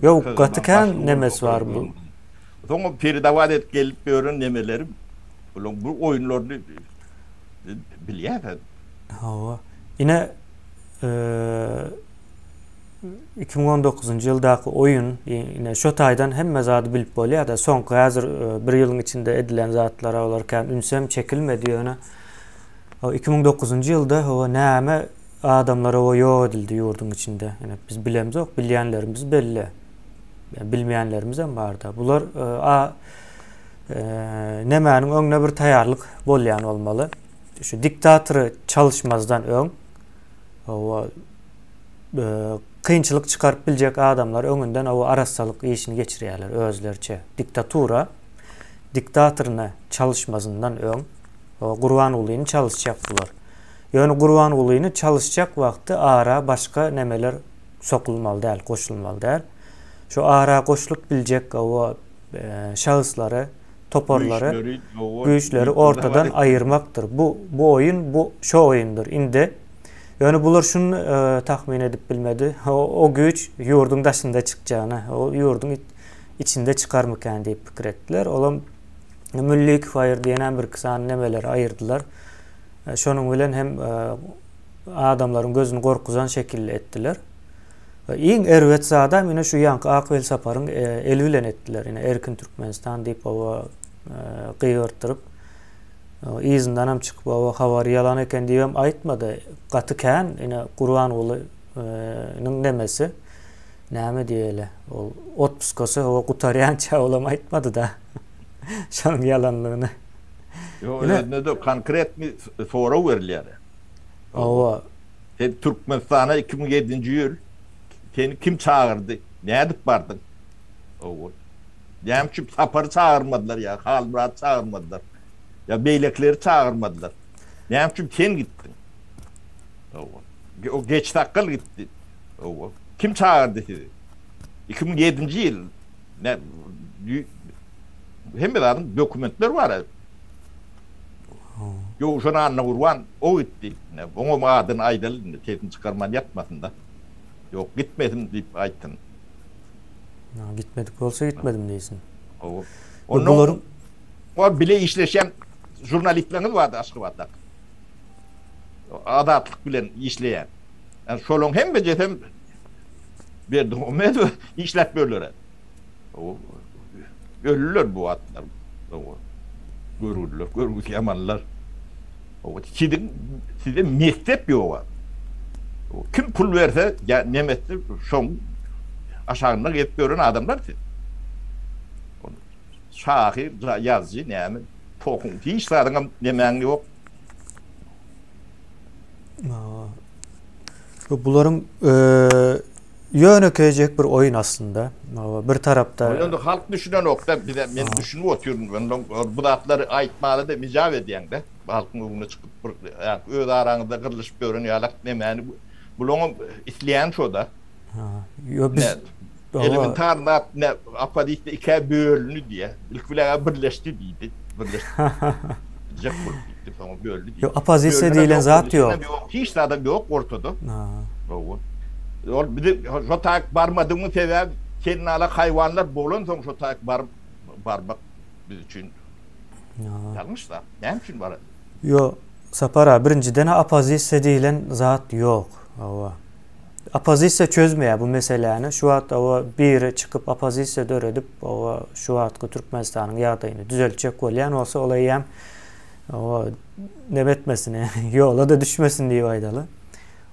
A: Yok Gatıkan nemes var bu.
B: Sonra Peridavat gelip görün nemeleri. Bu oyunları biliyor.
A: Yine 2019 yıldaki oyun yine Shotay'dan hem zadı bilip bolýar da soňky hazır bir ýylyň içinde edilen zatlara olarken ünsem çekilmedi ýöne. 2009 ýylda o näme adamlara o ýok edildi ýurdun içinde. Yani biz bilemizok, bilýänlerimiz belli. Yani bilmeýänlerimiz hem bar da. Bular nämäniň öňüne bir taýarlyk bolýan bolmaly. Şu diktatory çalışmazdan öň o kıyınçılık çıkarıp bilecek adamlar öňünden o arasalyk işini geçirýärler özlerçe. Diktatura diktatoruna çalışmazından öň o Gurban ulyny çalışacak bular. Ýöne Gurban ulyny çalışacak wagty ara başka nemeler sokulmaly däl, koşulmaly däl. Şu ara koşulup bilecek o şahıslary, toporlary, güýçleri ortadan ayırmaktır. Bu oyun şu oyundur. Indi yani bular şunu tahmin edip bilmedi. O güç yurdun daşında çıkacağını, o yurdun içinde çıkarmıken deyip fikir ettiler. Olam Milli Kifayr diýen bir kısan nemeler ayırdılar. Şonun bilen hem adamların gözünü korkuzan şekilde ettiler. Iň erwet adam ine şu ýanky Akvel Saparyň eli bilen etdiler. Ine Erkin Türkmenistan diýip o gıýırtyryp izinden hem çıkıp o habar yalan eken diyem aytmadı. Gatıkan yine Gurban ulynyň nemesi näme diýeli. O otpuskası o gutaryança olam aytmadı da. Şonuň yalanlygyny.
B: Yo ne de konkret mi soru berilýär.
A: O
B: Türkmenistana 2007-nji ýyl seni kim çağırdı? Ne edip bardın? O. Ýa-da Sapary çağırmadylar ya, Halmurat çağırmadylar. Ya beylekleri çağırmadılar. Ne yapayım sen gittin. O geç takkal gitti. Kim çağırdı sizi? 2007 yıl. Ne hem bir adam dokumentler var. Yok şuna anla Gurban o gitti. Ne onun adını aydalın tetin çıkarman yapmasın da. Yok gitmedim deyip ayttın.
A: Gitmedik olsa gitmedim diýsin.
B: O bile işleşen jurnalistlerimiz vardı Aşgabat'ta. Adatlyk bilen işleyen. Yani şolong hem bejetem berdi o medu işletmeler. O ölüler bu atlar. O görürler, görmüş yamanlar. O sizin mektep yok. Kim pul verse ya nemetse şoň aşağına gidip gören adamlar. Şahir, yazıcı, näme tohum hiç sadıgan demeň ýok.
A: Buların yönekecek bir oyun aslında. Bir tarafta
B: Ýa-da halk düşünen okda bir de men düşünüp oturýum. Bu zatları aýtmaly da mizah edýän de. Halkyň öňüne çykyp öz araňyzda gyrlyşyp görün ýalak demäni bularň isleýän şo da.
A: Yo biz
B: elementar ne apadiste iki bölünü diye. İlk bilen birleşti diýdi. Birleşti. Tamam böldü.
A: Yo apazisiýa diýilen zat ýok.
B: Hiç adam ýok ortada. Bir de şo tak barmadygymy sebäp senin ala hayvanlar bolan soň şo tak barmak biz üçin ýalňyş da. Näme üçin bar?
A: Yo Sapara birinciden apazisiýa diýilen zat ýok. Apozisiýa çözmeýär bu meseleni. Şu wagt o biri çıkıp apozisiýa döredip o şu wagtky Türkmenistanyň ýagdaýyny düzeltjek bolýan bolsa olay hem o nebetmesini ýola da düşmesin diýip aýdaly.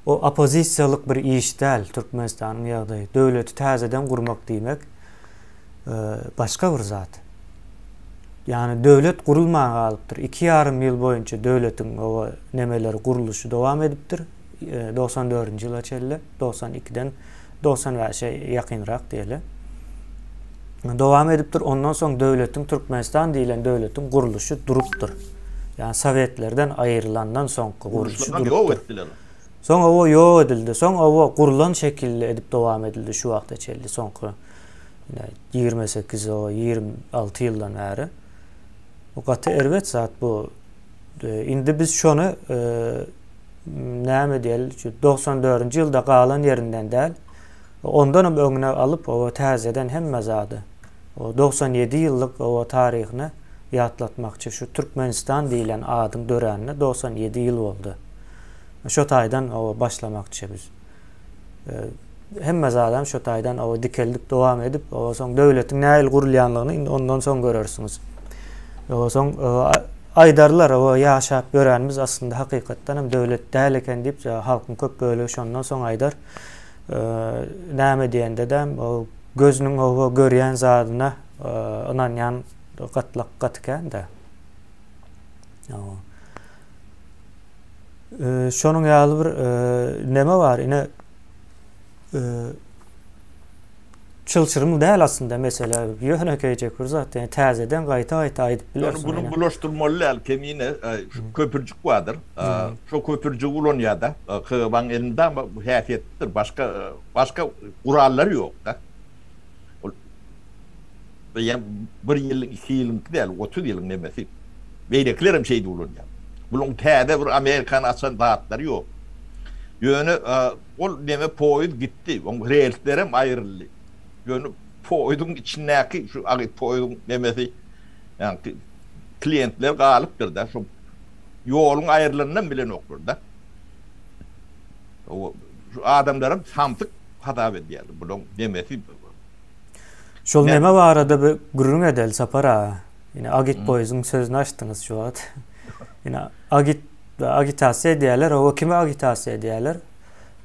A: O apozisiýalyk bir iş däl Türkmenistanyň ýagdaýy. Döwleti täzeden gurmak diýmek başga bir zat. yani devlet kurulmayan kalıptır. 2,5 yıl boyunca devletin o nemeleri kuruluşu devam ediptir. 94. yıla çelle 92'den 90 ve yakınrak diyelim. Devam ediptir. Ondan sonra devletin Türkmenistan deyilen devletin kuruluşu duruptur. Yani Sovyetlerden ayrılandan sonra kuruluşu duruptur. Sonra o yok edildi. Sonra o kurulan şekilde edip devam edildi şu vakta çeldi. Sonra 28 o 26 yıldan beri. O katı elbet saat bu. Indi biz şunu näme diýeli 94-nji ýylda galan yerinden değil. Ondan öňüne alıp o täzeden hemme zady. O 97 ýyllyk o taryhyny ýatlatmakçy şu Türkmenistan diýilen adyň dörenine 97 ýyl boldy. Şo taýdan o başlamakçy biz. Hemme zadam şo taýdan o dikeldik dowam edip o soň döwletiň näil gurulýanlygyny ondan soň görersiňiz. O soň aydarlar o ýaşap görenimiz aslında hakykatdan hem döwlet däl eken diýip halkyň köp bölegi şondan soň aýdar. Näme diýende dem o gözüniň o görýän zadyna ynanýan gatlak gatken de. Şonuň ýaly bir neme bar ine çılçırımı değil aslında mesela yönekecek bir zaten tazeden gayta aýdyp bilersin.
B: Yani bunu bulaştırmalı alkemine şu köpürcük vardır. Şu köpürcük ulanyada kıvan elinde ama häsiýetdir. Başka kuralları yok da. Yani 1 ýyl 2 ýyl değil 30 ýyl nemesi. Beýleklerim şeydi ulanya. Bunun täze bir Amerikan asan dağıtları yok. Yönü ol neme poýuz gitti. O reelslerim aýryldy. Yönü poýduň içindäki şu poýduň nemesi yani klientler galypdyr da şu ýoluň aýrylanyny bilen okur da. O şu adamlarym samtyk hata edýär. Bunun nemesi
A: şol neme barada bir gurrun edel sapara. Yine agit poýuzyň sözüni açdyňyz şu wagt. Yine agitasiýa edýärler, o kime agitasiýa edýärler?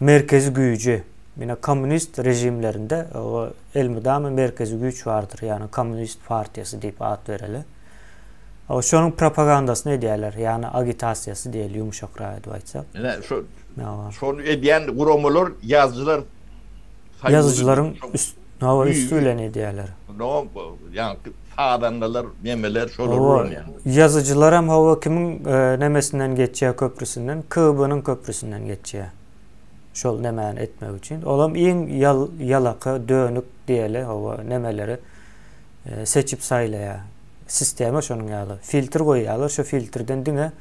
A: Merkezi güýji. Yine komünist rejimlerinde o elmydamy merkezi güýç vardır. Yani komünist partiýasy diýip ad bereli. O şonuň propagandasyny edýärler. Yani agitasiýasy diýeli ýumşakra edip aýtsak.
B: Şonu edýän guramalar
A: yazıcılaryň üstülen edýärler.
B: No, yani sağdandalar, memeler şolar olur yani.
A: Yazıcılar hem hava kimin nemesinden geçýär köprüsünden, KB'nın köprüsünden geçýär. Şol nemäni etmek üçin. Olam iň yalaka, dönük diýeli hava nemeleri seçip saýlaýar. Sistema şonuň ýaly. Filtr goýýarlar, şo filtrden diňe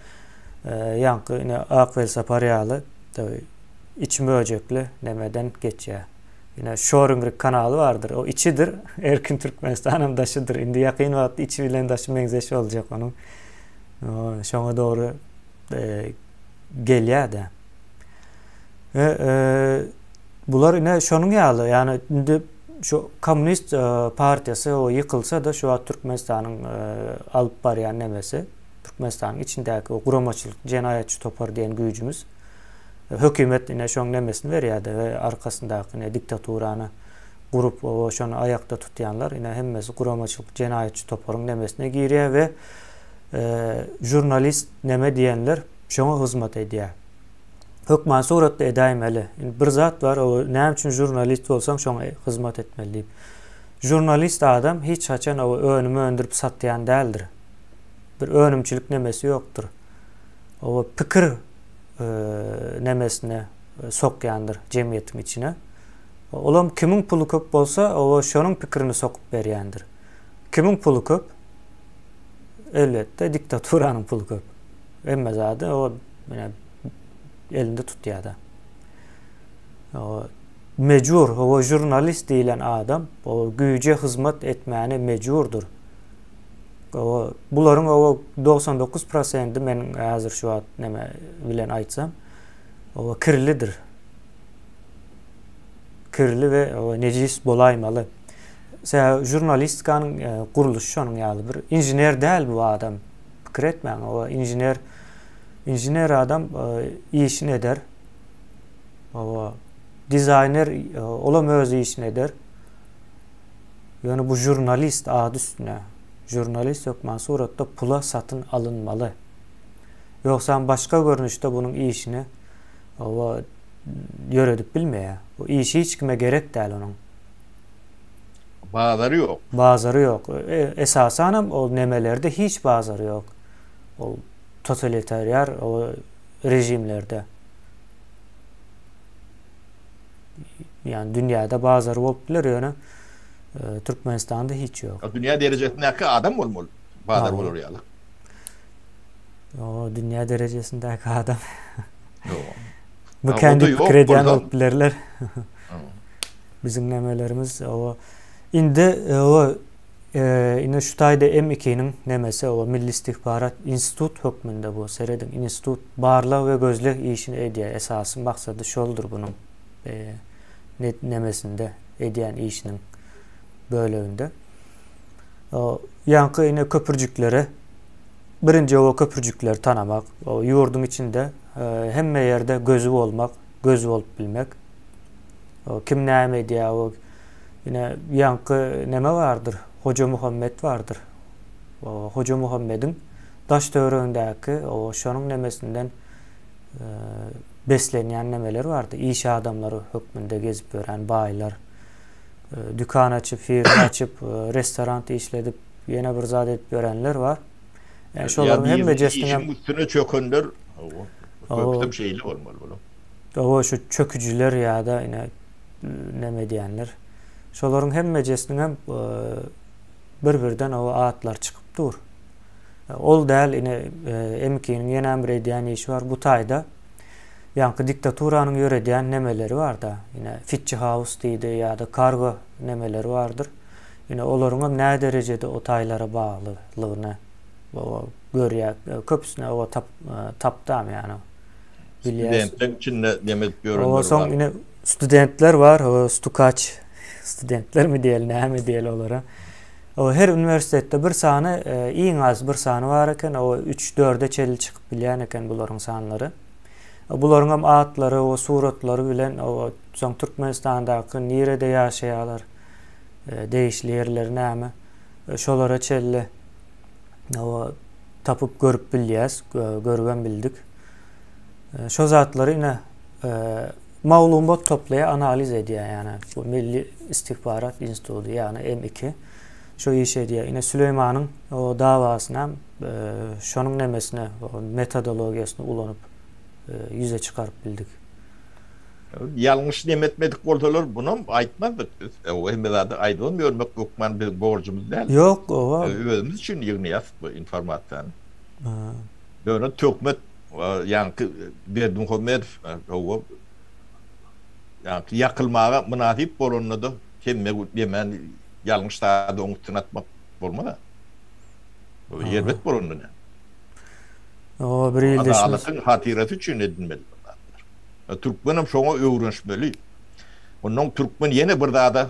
A: ýanky ak saparyaly, iç möjekli nemeden geçýär. Yine Şorungrik kanalı vardır. O içidir. Erkin Türkmenistan'ın daşıdır. Indi yakın wagt içi bilen daşı meňzeşi olacak onun. Şoňa doğru gelýär de. Bular ine şonuň ýaly. Yani indi şu komünist partiýasy o yıkılsa da şu Türkmenistanyň alyp barýan nemesi, Türkmenistanyň içindäki o guramaçylyk, jenaýatçy topar diýen güýjümüz hökümet ine şoň nemesini berýärdi we arkasyndaky diktaturany gurup o şonu ayakta tutýanlar ine hemmesi guramaçylyk, jenaýatçy toparyň nemesine girýär we jurnalist neme diýenler şoňa hyzmat edýär. Hökman suratda edäýmeli. Bir zat var, o näme üçin jurnalist bolsaň şoňa hyzmat etmeli diýip. Jurnalist adam hiç haçan o önümü öndürüp satýan däldir. Bir önümçilik nemesi ýokdur. O pikir nemesine sokyandır cemiyetin içine. Olam kimin pulu köp bolsa o şonun pikirini sokup berýändir. Kimin pulu köp? Elbette diktaturanyň pulu köp. Emme zady o elinde tutýar da. O mecbur, o jurnalist diýilen adam o güýje hyzmat etmäni mecburdur. O bularyň o 99% men hazır şu wagt neme bilen aýtsam o kirlidir. Kirli we o nejis bolaýmaly. Jurnalistikanyň guruluşy şonuň ýaly bir injener däl bu adam. Pikir etmäň, o injener adam işini eder. O dizaýner olam öz işini eder. Yani bu jurnalist ady üstüne jurnalist hökmen suratda pula satın alınmalı. Yoksa başka görünüşte bunun işini o yöredip bilmeye. O işi hiç kime gerek değil onun.
B: Bazarı yok.
A: Bazarı yok. Esasen o nemelerde hiç bazarı yok. O totaliter o rejimlerde. Yani dünyada bazarı oluplar yani Türkmenistan'da hiç yok.
B: Dünya derecesindeki adam olmalı. Bazar olur ya.
A: O dünya derecesindeki adam.
B: Yok.
A: Bu kendi krediyen olup bilirler. Bizim nemelerimiz o indi o yine şu tayda M2'nin nemesi o Milli İstihbarat İnstitut hükmünde bu seredin institut barla ve gözlük işini ediyor. Esasın maksadı şoldur bunun nemesinde ediyen işinin bölümünde. O yankı yine köprücükleri birinci o köprücükleri tanımak, o yurdun içinde hem yerde gözü olmak, gözü olup bilmek. O kim neyme diye o yine yankı neme vardır. Hoca Muhammed vardır. O Hoca Muhammed'in taş töreğindeki o şonun nemesinden beslenen nemeler vardı. İş adamları hükmünde gezip gören baylar. Dükkan açıp, firma açıp, restoran işledip, yine bir zat edip görenler var. Yani şoların hem mecesinin
B: hem üstüne çökünler o şeyli olmalı bunu.
A: O şu çökücüler ya da yine neme diyenler. Şoların hem mecesinin hem birden o ağıtlar çıkıp dur. Ol değil yine M2'nin yeni emir ediyen işi var. Bu tayda yankı diktaturanın yörediyen nemeleri var da yine Fitch House deydi ya da kargo nemeleri vardır. Yine onların ne derecede o taylara bağlılığını o görüyor. Köpüsüne o taptam yani.
B: Studentler için de demek görünür
A: var. O son yine studentler var. O stukaç studentler mi diyelim ne mi diyelim onlara. O her üniversitede bir sahne en az bir sahne var iken o 3-4'e çeli çıkıp bilen iken bunların sanları. Bunların hem adları, o suratları bilen o son Türkmenistan'daki nerede yaşayalar değişli yerler näme şolara çelle o tapıp görüp bilýäs, görgen bildik. Şo zatları yine maglumat toplaya analiz ediyor yani bu Milli İstihbarat İnstitutu yani M2 şu iş ediyor. Yine Süleyman'ın o davasına şonun nemesine o metodolojisini ulanıp yüze çıkarıp bildik.
B: Yanlış demetmedik bolsalar bunu aytmadık biz. O hemmelerde aydın görmek yokman bir borcumuz değil.
A: Yok o.
B: Özümüz için yığınıyas bu informasyonu. Böyle tökmet yankı Berdim Homer o yankı yakılmağa münasip bolonunu da kemme demen yanlış da onu tınatmak bolmadı. O yerbet bolonunu.
A: O bir ildeşimiz.
B: Adalatın hatireti için edilmeli. Türkmenim şoňa öwrenşmeli. Onun Türkmen yine bir daha da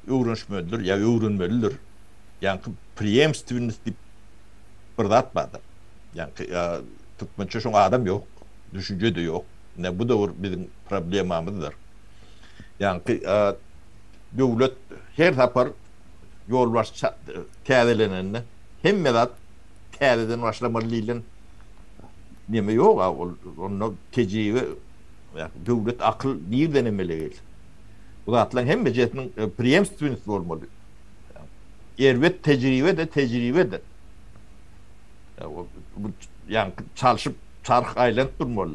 B: öwrenşmelidir, ya öwrenmelidir. Yani preemstiveness dip bir da atmadı. Yani Türkmençe şoňa adam yok, düşünce de yok. Ne bu da bizim problemimizdir. Yani döwlet her sapar yol baş täzelenende hemmedat täzeden başlamalydyň. Neme yok onun tecrübe devlet akıl bir denemeli. Bu da atlan hem meclisinin preemstiveness olmalı. Elbet tecrübe de. Yani çalışıp çark aylan durmalı.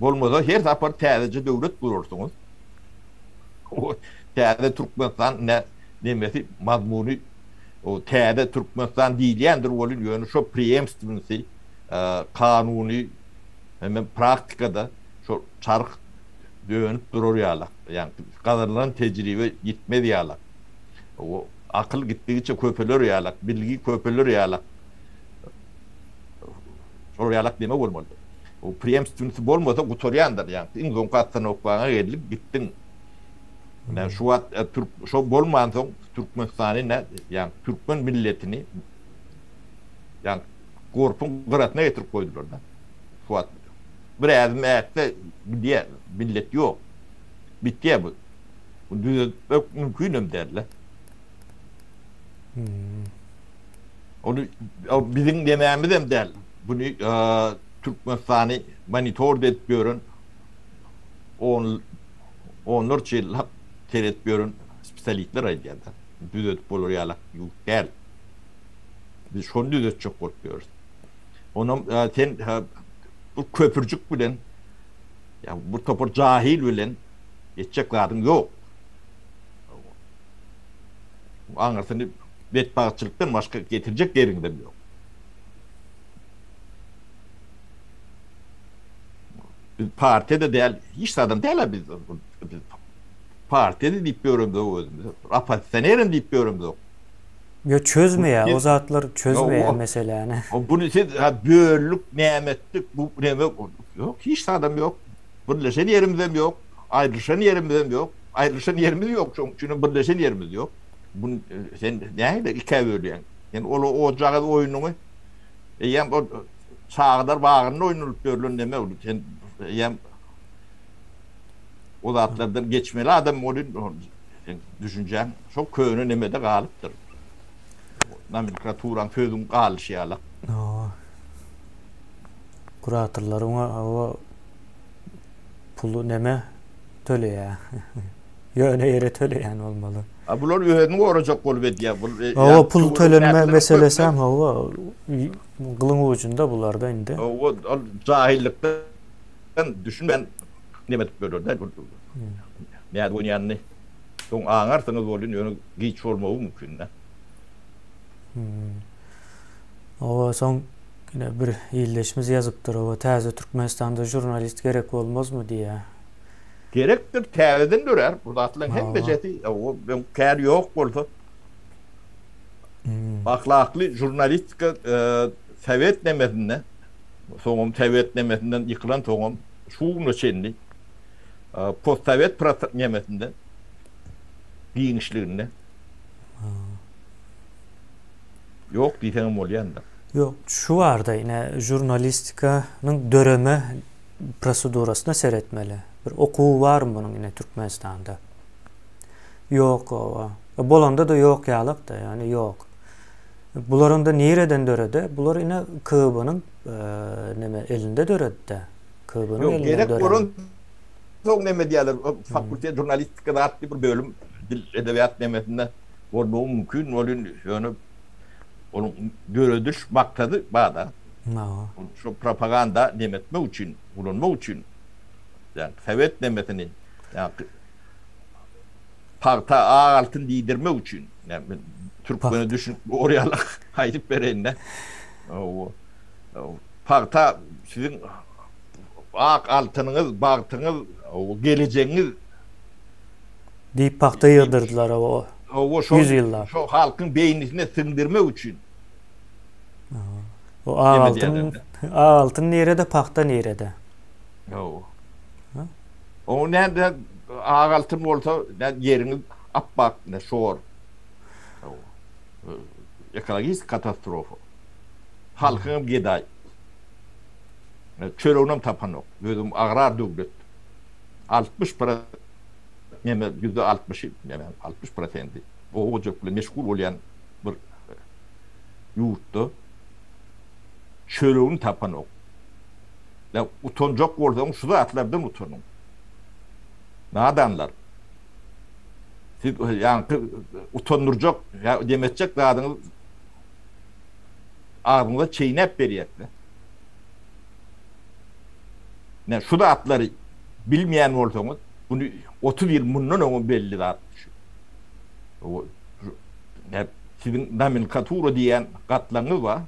B: Olmasa her sapar täzece devlet kurursunuz. O täze Türkmenistan ne demesi mazmunu o täze Türkmenistan diýilýändir bolýar ýöne şo preemstiveness'i kanuni hemen praktikada şu çark dönüp durur yalak. Yani kadarlanan tecrübe gitmedi yalak. O akıl gittikçe köpeler yalak, bilgi köpeler yalak. Sonra yalak deme olmalı. O preemstiveness olmasa kutoryandır yani. En son kattan okvana gelip gittin. Yani şu an şu bolman son Türkmenistan'ı ne yani Türkmen milletini yani korpun kıratına getirip koydular da. Fuat. Bir adım ayakta diye millet yok. Bitti ya bu. Bu düzeltmek mümkünüm derler. Onu bizim dememiz hem değil. Bunu Türkmenistan'ı monitör etmiyorun. Onlarca yıl seyretmiyorun spesialistler ayırdı. Düzelt bolur yalak yok değil. Biz şunu düzelt çok korkuyoruz. Onun sen bu köpürcük bilen ya bu topur cahil bilen geçecek ladın yok. Anlarsın vetbağçılıktan başka getirecek yerin de yok. Biz partide değil, hiç adam değil biz partide deyip görüyorum da özümüz. Apatisyenerim deyip görüyorum da.
A: Ya çözmeye, o zatlar çözmeye mesela yani.
B: Bunu siz böllük, nimetlik, bu nimet yok, hiç adam yok. Birleşen yerimizde yok, ayrışan yerimizde yok. Ayrışan yerimiz yok çünkü birleşen yerimiz yok. Bunu sen neydi ikiye bölüyorsun. Yani o ocağı oyununu yem o sağlar bağırın oynulup görülün deme olur. Sen yem o zatlardan geçmeli adam olun düşüncen çok köyünün nemede kalıptır. Amerika turan sözüm kalışı yala.
A: Kuratırlar o pulu neme töle ya. Yöne yere töle yani olmalı.
B: Bunlar öğrenim olacak olbet ya.
A: O pul tölenme meselesi hem hava kılın ucunda bunlar da indi.
B: O cahillikten düşün ben demedik böyle de. Yani bu yani son anarsanız olun yönü geç olmağı mümkün de.
A: O son yine bir iyileşmemiz yazıptır. O taze Türkmenistan'da jurnalist gerek olmaz mı diye.
B: Gerektir teveden dörer. Burada atılan hem beceti o ben kar yok oldu. Ahlaklı jurnalistika Sovet nemetinden soğum Sovet nemetinden yıkılan soğum şuunu çenli post Sovet nemetinden giyinişlerinde yok diyeceğim oluyan da.
A: Yok şu vardı yine jurnalistikanın döreme prosedurasını seyretmeli. Bir okuğu var mı bunun yine Türkmenistan'da? Yok o. Bolanda da yok yalık da yani yok. Buların da nereden dörede? Bular yine Kıbı'nın elinde dörede. Kıbı'nın
B: yok,
A: elinde
B: gerek
A: dörede.
B: Yok çok ne diyorlar fakülte jurnalistikada adlı bir bölüm dil edebiyat nemetinden olmağı mümkün. Onun görüdüş maktadı bağda. Şu propaganda nemetme için, bulunma için yani Sovet nemetini yani parta ağ altın değdirme için yani Türkmen'i düşün oraya haydi vereyim de parta sizin ağ altınınız, baktınız, geleceğiniz
A: deyip pakta yıldırdılar o yüzyıllar.
B: Şu halkın beynine sındırma için.
A: O ağ altın nerede, pakta nerede?
B: O nerede ağ altın olsa yeriniz appak ne şor. Ekolojik katastrofu. Halkın giday. Çölünüm tapan yok. Gözüm agrar devlet. 60% yani %60'ı yani 60% o ocakla meşgul olan bir yurtta çölünün tapan yok. Ya utanacak orada şu atlardan utanın. Nadanlar. Siz yani utanıracak ya demeyecek adınız ağzınıza çiğnep veriyekler. Ne şu da atları bilmeyen olsanız bunu 30 yıl bundan onun belli de atmış. Sizin nomenklatüra diyen katlanı var.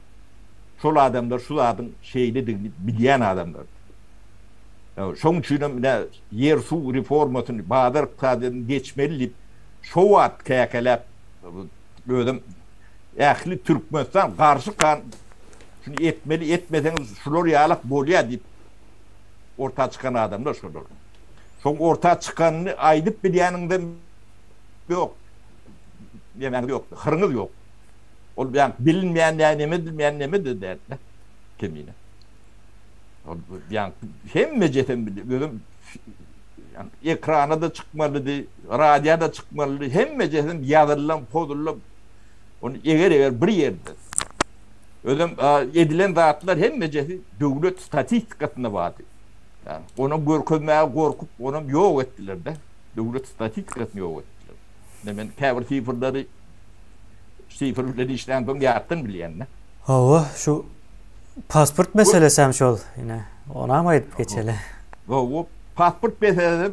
B: Şu adamlar şu adam şeyde bilen adamlar. Şunun için yer su reformasını Bahadır kadın geçmeli şu at kekelep böyle ehli Türkmenistan karşı kan şunu etmeli etmedeniz şular yalak bolya deyip ortaya çıkan adamlar şular. Son ortaya çıkanını aydıp bilyanında yok. Yemen yok. Hırınız yok. O yani bilinmeyen ne de derler. Kemine. Yani hem meceten böyle yani ekrana da çıkmalıydı, radyoya da çıkmalıydı. Hem meceten yazılan, podulan onu eğer bir yerde. Ödüm edilen zatlar hemmecesi devlet statistikasına vardı. Yani onun görkezmeye korkup onu yok ettiler de. Devlet statistikasını yok ettiler. Hemen kavir şifreleri işten sonra yattın bileyenler.
A: Hava şu pasport meselesi hem şol yine. Ona mı ayıp geçeli?
B: O pasport meselesi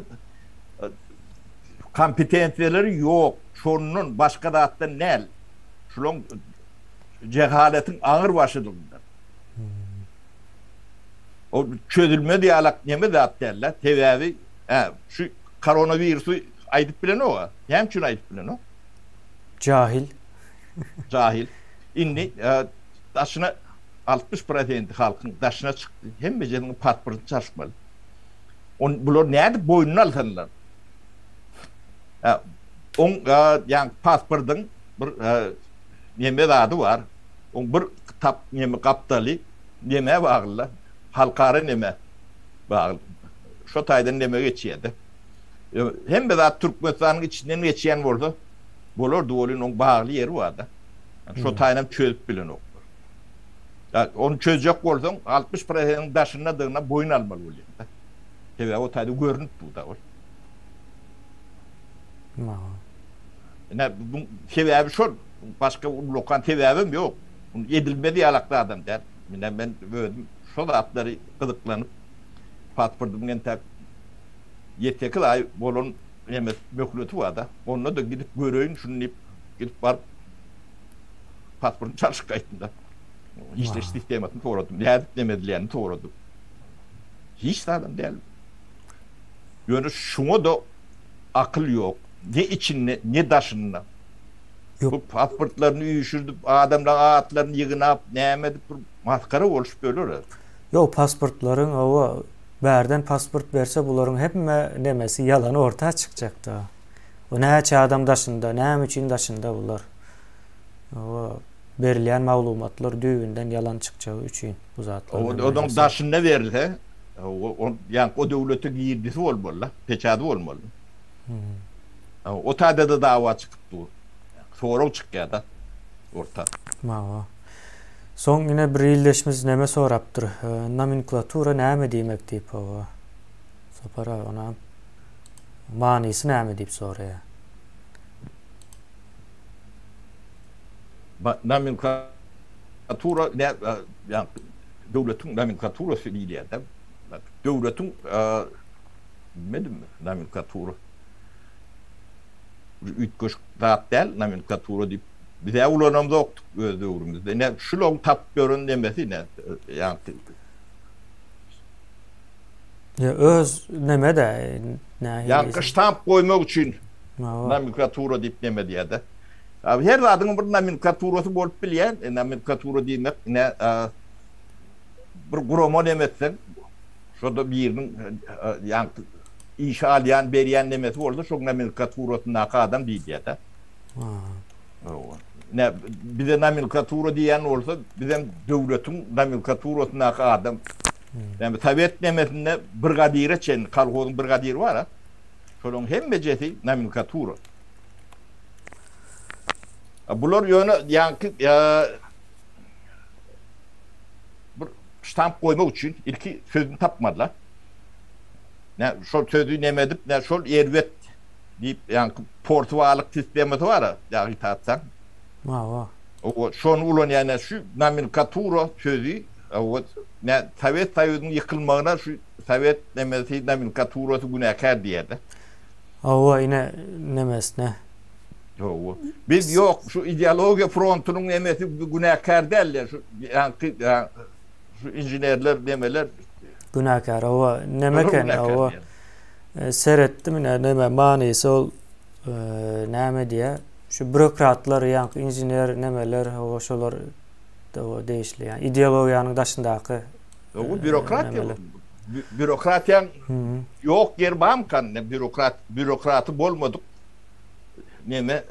B: kompetensiyelleri yok. Şunun başka da hatta nel. Şunun cehaletin ağır başıdırlar. O çözülme diyalak neme de derler. Tedavi şu koronavirüsü aydıp bilen o. Hem için aydıp bilen o.
A: Cahil.
B: Cahil. İndi taşına 60% halkın taşına çıktı. Hem becerinin pasportu çalışmalı. Bunlar nerede boynunu alsanlar. Yani pasportun bir neme adı var. Bir kitap neme kaptalı neme bağlı. Halkara neme bağlı. Şu taydan neme geçiyordu. Hem de Türkmenistan'ın içinden geçen vardı. Bunlar doğru onun bağlı yeri vardı. Şu taydan çözüp bilen o. Yani onu çözecek olsan 60%'ın taşına dığına boyun almalı oluyor. Tabii o tayda görünüp bu da var. Yani bu sebebi şu, başka lokan sebebim yok. Edilmedi alakta adam der. Yani ben böyle şu da atları kılıklanıp pasportumun tek yetekli ay bolon yemek möklütü var da. Onunla da gidip göreyim şunu gidip var pasportun çalışık kayıtında. İşte sistematını doğradım. Ne demedilerini doğradım. Hiç de adam değil. Yani şuna da akıl yok. Ne içinde ne dışında. Bu pasportlarını uyuşturup adamların ağıtlarını yığınıp neyemedip maskara oluşup böyle.
A: Yok pasportların o berden pasport verse bunların hep demesi yalanı ortaya çıkacaktı. O ne adam dışında ne için dışında bunlar. O verilen malumatlar düğünden yalan çıkacağı için bu zatlar.
B: Onun dışında verirse yani o devlete girdisi olmalı. Peçadı olmalı. O tayda da dava çıktı. Sonra çıkıyor da orta.
A: Son yine bir illeşimiz neme soraptır. Nomenklatura näme demek deyip o. Sopara ona manisi näme deyip soraya.
B: Nomenklatura ne yani devletin nomenklaturası değil ya da devletin bilmedim mi nomenklatura ütköş zat değil nomenklatura deyip bir de ulanamda oktuk öz dövrümüzde. Ne şu long tap görün demesi ne yani
A: ya öz neme de ne
B: yani stamp koymak için nomenklatura deyip demedi ya da. Abi her adının bir nomenklaturası bolup bilyen, nomenklatura demek ne bir gromo demeksen şu da birinin yani işaliyan beriyen demesi oldu çok nomenklaturasına adam değil ya da. Ne bize nomenklatura diyen olsa bizim devletin nomenklaturasına adam. Yani Sovyet demesinde brigadire çen kalkozun brigadir var ha. Şolun hem becesi nomenklatura. Bunlar yönü yani bir stamp koymak için ilki sözünü tapmadılar. Ne şu sözü nemedip ne şu ervet deyip yani portuvalık sistemi var ya yani tatsan. O şunu ulan yani şu nomenklatura sözü o ne Sovyet Sovyeti'nin yıkılmağına şu Sovyet demesi nomenklaturası günahkar diye de.
A: O yine nemes ne?
B: Biz yok şu ideoloji frontunun emesi günahkar derler şu yani şu injinerler demeler
A: günahkar o nemeken o seyrettim ne manisi ol neme diye şu bürokratlar yani injiner nemeler o şolar o değişli yani ideolojiyanın dışındaki
B: o bürokrat yani yok yer bamkan ne bürokratı bolmadık neme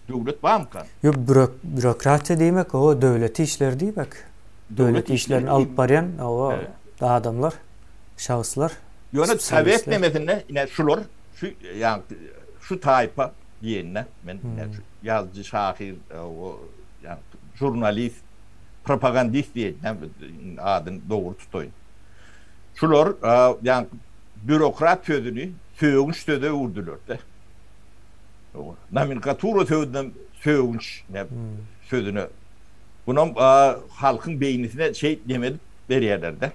B: devlet bamkan.
A: Yok bürokrati demek o devleti işler demek. Devlet işlerini alıp barayan o adamlar, şahıslar.
B: Yani Sovyet demesinde yine şular şu yani şu tayfa diyenler ben yazıcı şahir o yani jurnalist propagandist diye adın doğru tutoyun. Şular yani bürokrat sözünü söğünç söze vurdular da. Nomenklatura sözünden söğünç sözünü. Bunun halkın beynisine şey demedi beriyerler de.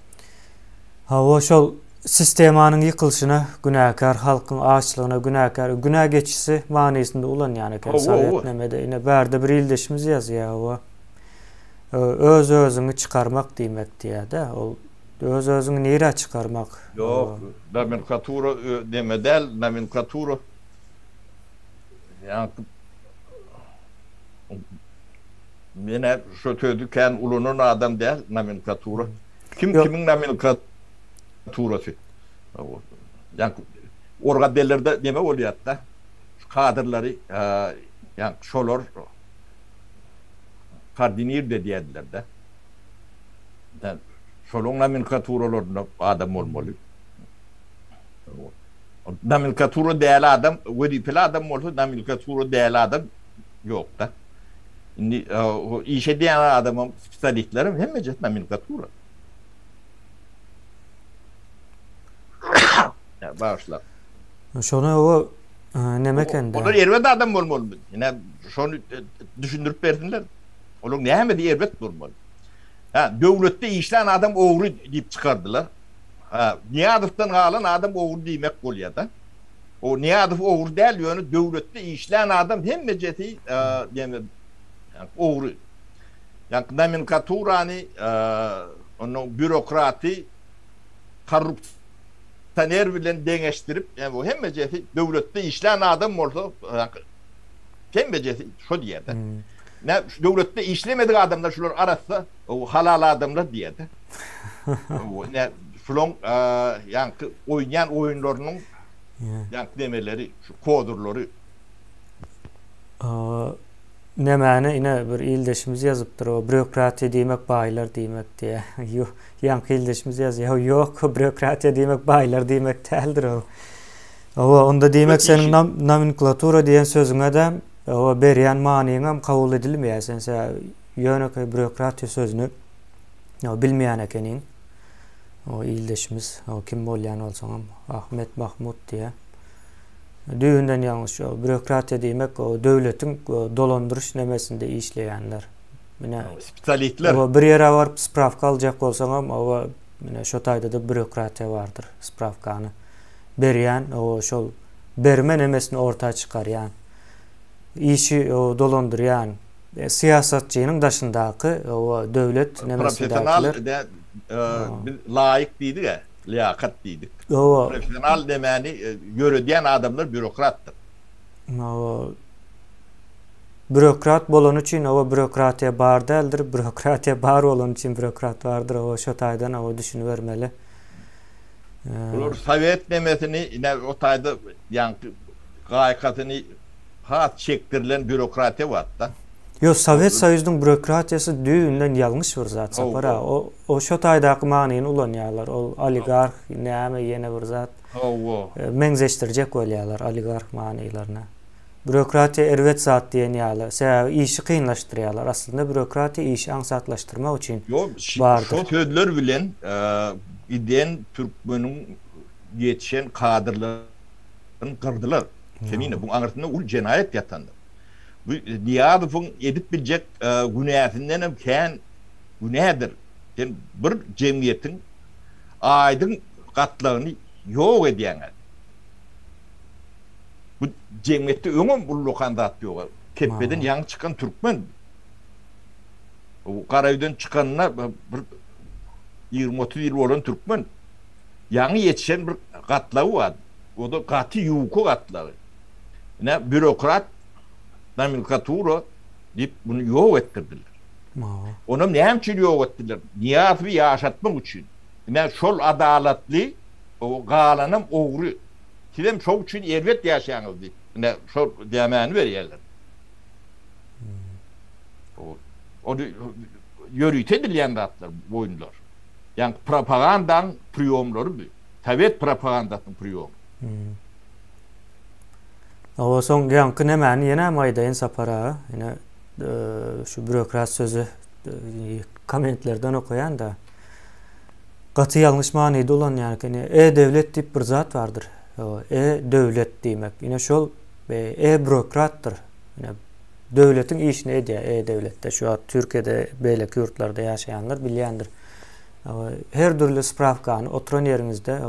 A: Ha o şol sistemanın yıkılışına günahkar, halkın açlığına günahkar, günah geçişi manasında ulan yani Sovetnemede yine berde bir ildeşimiz yazıyor o. Öz özünü çıkarmak demek diye de o öz özünü nere çıkarmak?
B: Yok, nomenklatura demedel, nomenklatura yani yine şu tözüken ulunun adam değil, nomenklatura. Kimin nomenklaturası? Yani orga derlerde deme oluyor da kadırları yani şolor kardinir de diyediler de. Yani şolun nomenklaturalarında adam olmalı. Nomenklatura değerli adam, vazifeli adam olsa nomenklatura değerli adam yok da. Şimdi işe diyen adamın spesialistlerim hem mecet nomenklatura. Ya bağışla.
A: Şonu o nemekende.
B: Onlar ervet adam olmalı. Yine şunu düşündürüp verdiler. Onun ne hem de ervet olmalı. Ha, devlette işleyen adam oğru deyip çıkardılar. Ha, Niyadıf'tan kalan adam oğru demek oluyor da. O Niyadıf oğru değil yönü devlette işleyen adam hem meceti yani oğru. Yani nomenklatura hani onun bürokrati korruptaner bilen dengeştirip yani o hem meceti devlette işleyen adam olsa hem meceti şu diye de. Ne devlette işlemedik adamlar şular arası o halal adamlar diye de. Ne şulon yani oynayan oyunlarının yani demeleri şu kodurları
A: nemene yine bir ildeşimiz yazıptır o bürokrati demek baylar demek diye. Yok yankı ildeşimiz yazıyor. Yok bürokrati demek baylar demek değildir o. Onda demek senin nomenklatura diyen sözüne de o beriyan maniyem kabul edilmiyor. Sen yönök bürokrati sözünü o bilmeyen ekenin o ildeşimiz o kim bolyan olsam Ahmet Mahmut diye. Düğünden yanlış o bürokrati demek o devletin dolandırış nemesinde işleyenler. Yine
B: spesialistler.
A: O bir yere varıp spravka alacak olsam o yine şu tayda da bürokrati vardır spravkanı. Beriyan o şol berme nemesini ortaya çıkar yani. İşi o dolandır yani. Siyasetçinin dışındaki o devlet nemesindekiler.
B: Layık değildi ya, liyakat değildi. Profesyonel demeni yürüyen adamlar bürokrattır.
A: Bürokrat bolon için o bürokratiye bağır değildir. Bürokratiye bağır olan için bürokrat vardır. O şotaydan o düşünüvermeli.
B: Sovet nemesini yine o tayda yani gaykatını hat çektirilen bürokrati var da.
A: Yo Sovet Soyuz'un bürokratiyası düğünden yanlış var zaten. O şotaydaki maniyin ulanyalar. O oligark neyme yene bir zat. Menzeştirecek olyalar oligark manilarına. Bürokratiye ervet zat diyen yalar. Sebebi işi kıyınlaştırıyorlar. Aslında bürokratiye işi ansatlaştırma için vardır.
B: Şu sözler bilen İden Türkmen'in yetişen kadırların kırdılar. Semine bu anlatında ul cinayet yatandı. Bu Niyadıf'ın edip bilecek günahından hem kendi günahdır. Yani bir cemiyetin aydın katlığını yok ediyenler. Bu cemiyette ömüm bu lokanda atıyorlar. Tepeden yan çıkan Türkmen. O Karayü'den çıkanına 20-30 yıl olan Türkmen. Yanı yetişen bir katlağı var. O da katı yuku katlağı. Ne bürokrat nomenklatura deyip bunu yok ettirdiler. Onu ne için yok ettirdiler? Niyazı yaşatmak için. Ne şol adaletli o galanım oğru. Kilem çok için elbet yaşayanız deyip. Ne şol demeni veriyorlar. Onu yürüyüt edilen de atlar bu oyunlar. Yani propagandanın priyomları bu. Sovet propagandasının priyomu.
A: O son yankı nemeni yine maydayn sapara. Yine şu bürokrat sözü kommentlerden okuyan da katı yanlış manada olan yani e-devlet deyip bir zat vardır. E-devlet demek. Yine şol e-bürokrattır. Yani devletin işini ediyor e-devlette. Şu an Türkiye'de böyle yurtlarda yaşayanlar bilyendir. Her türlü spravkanı oturan yerinizde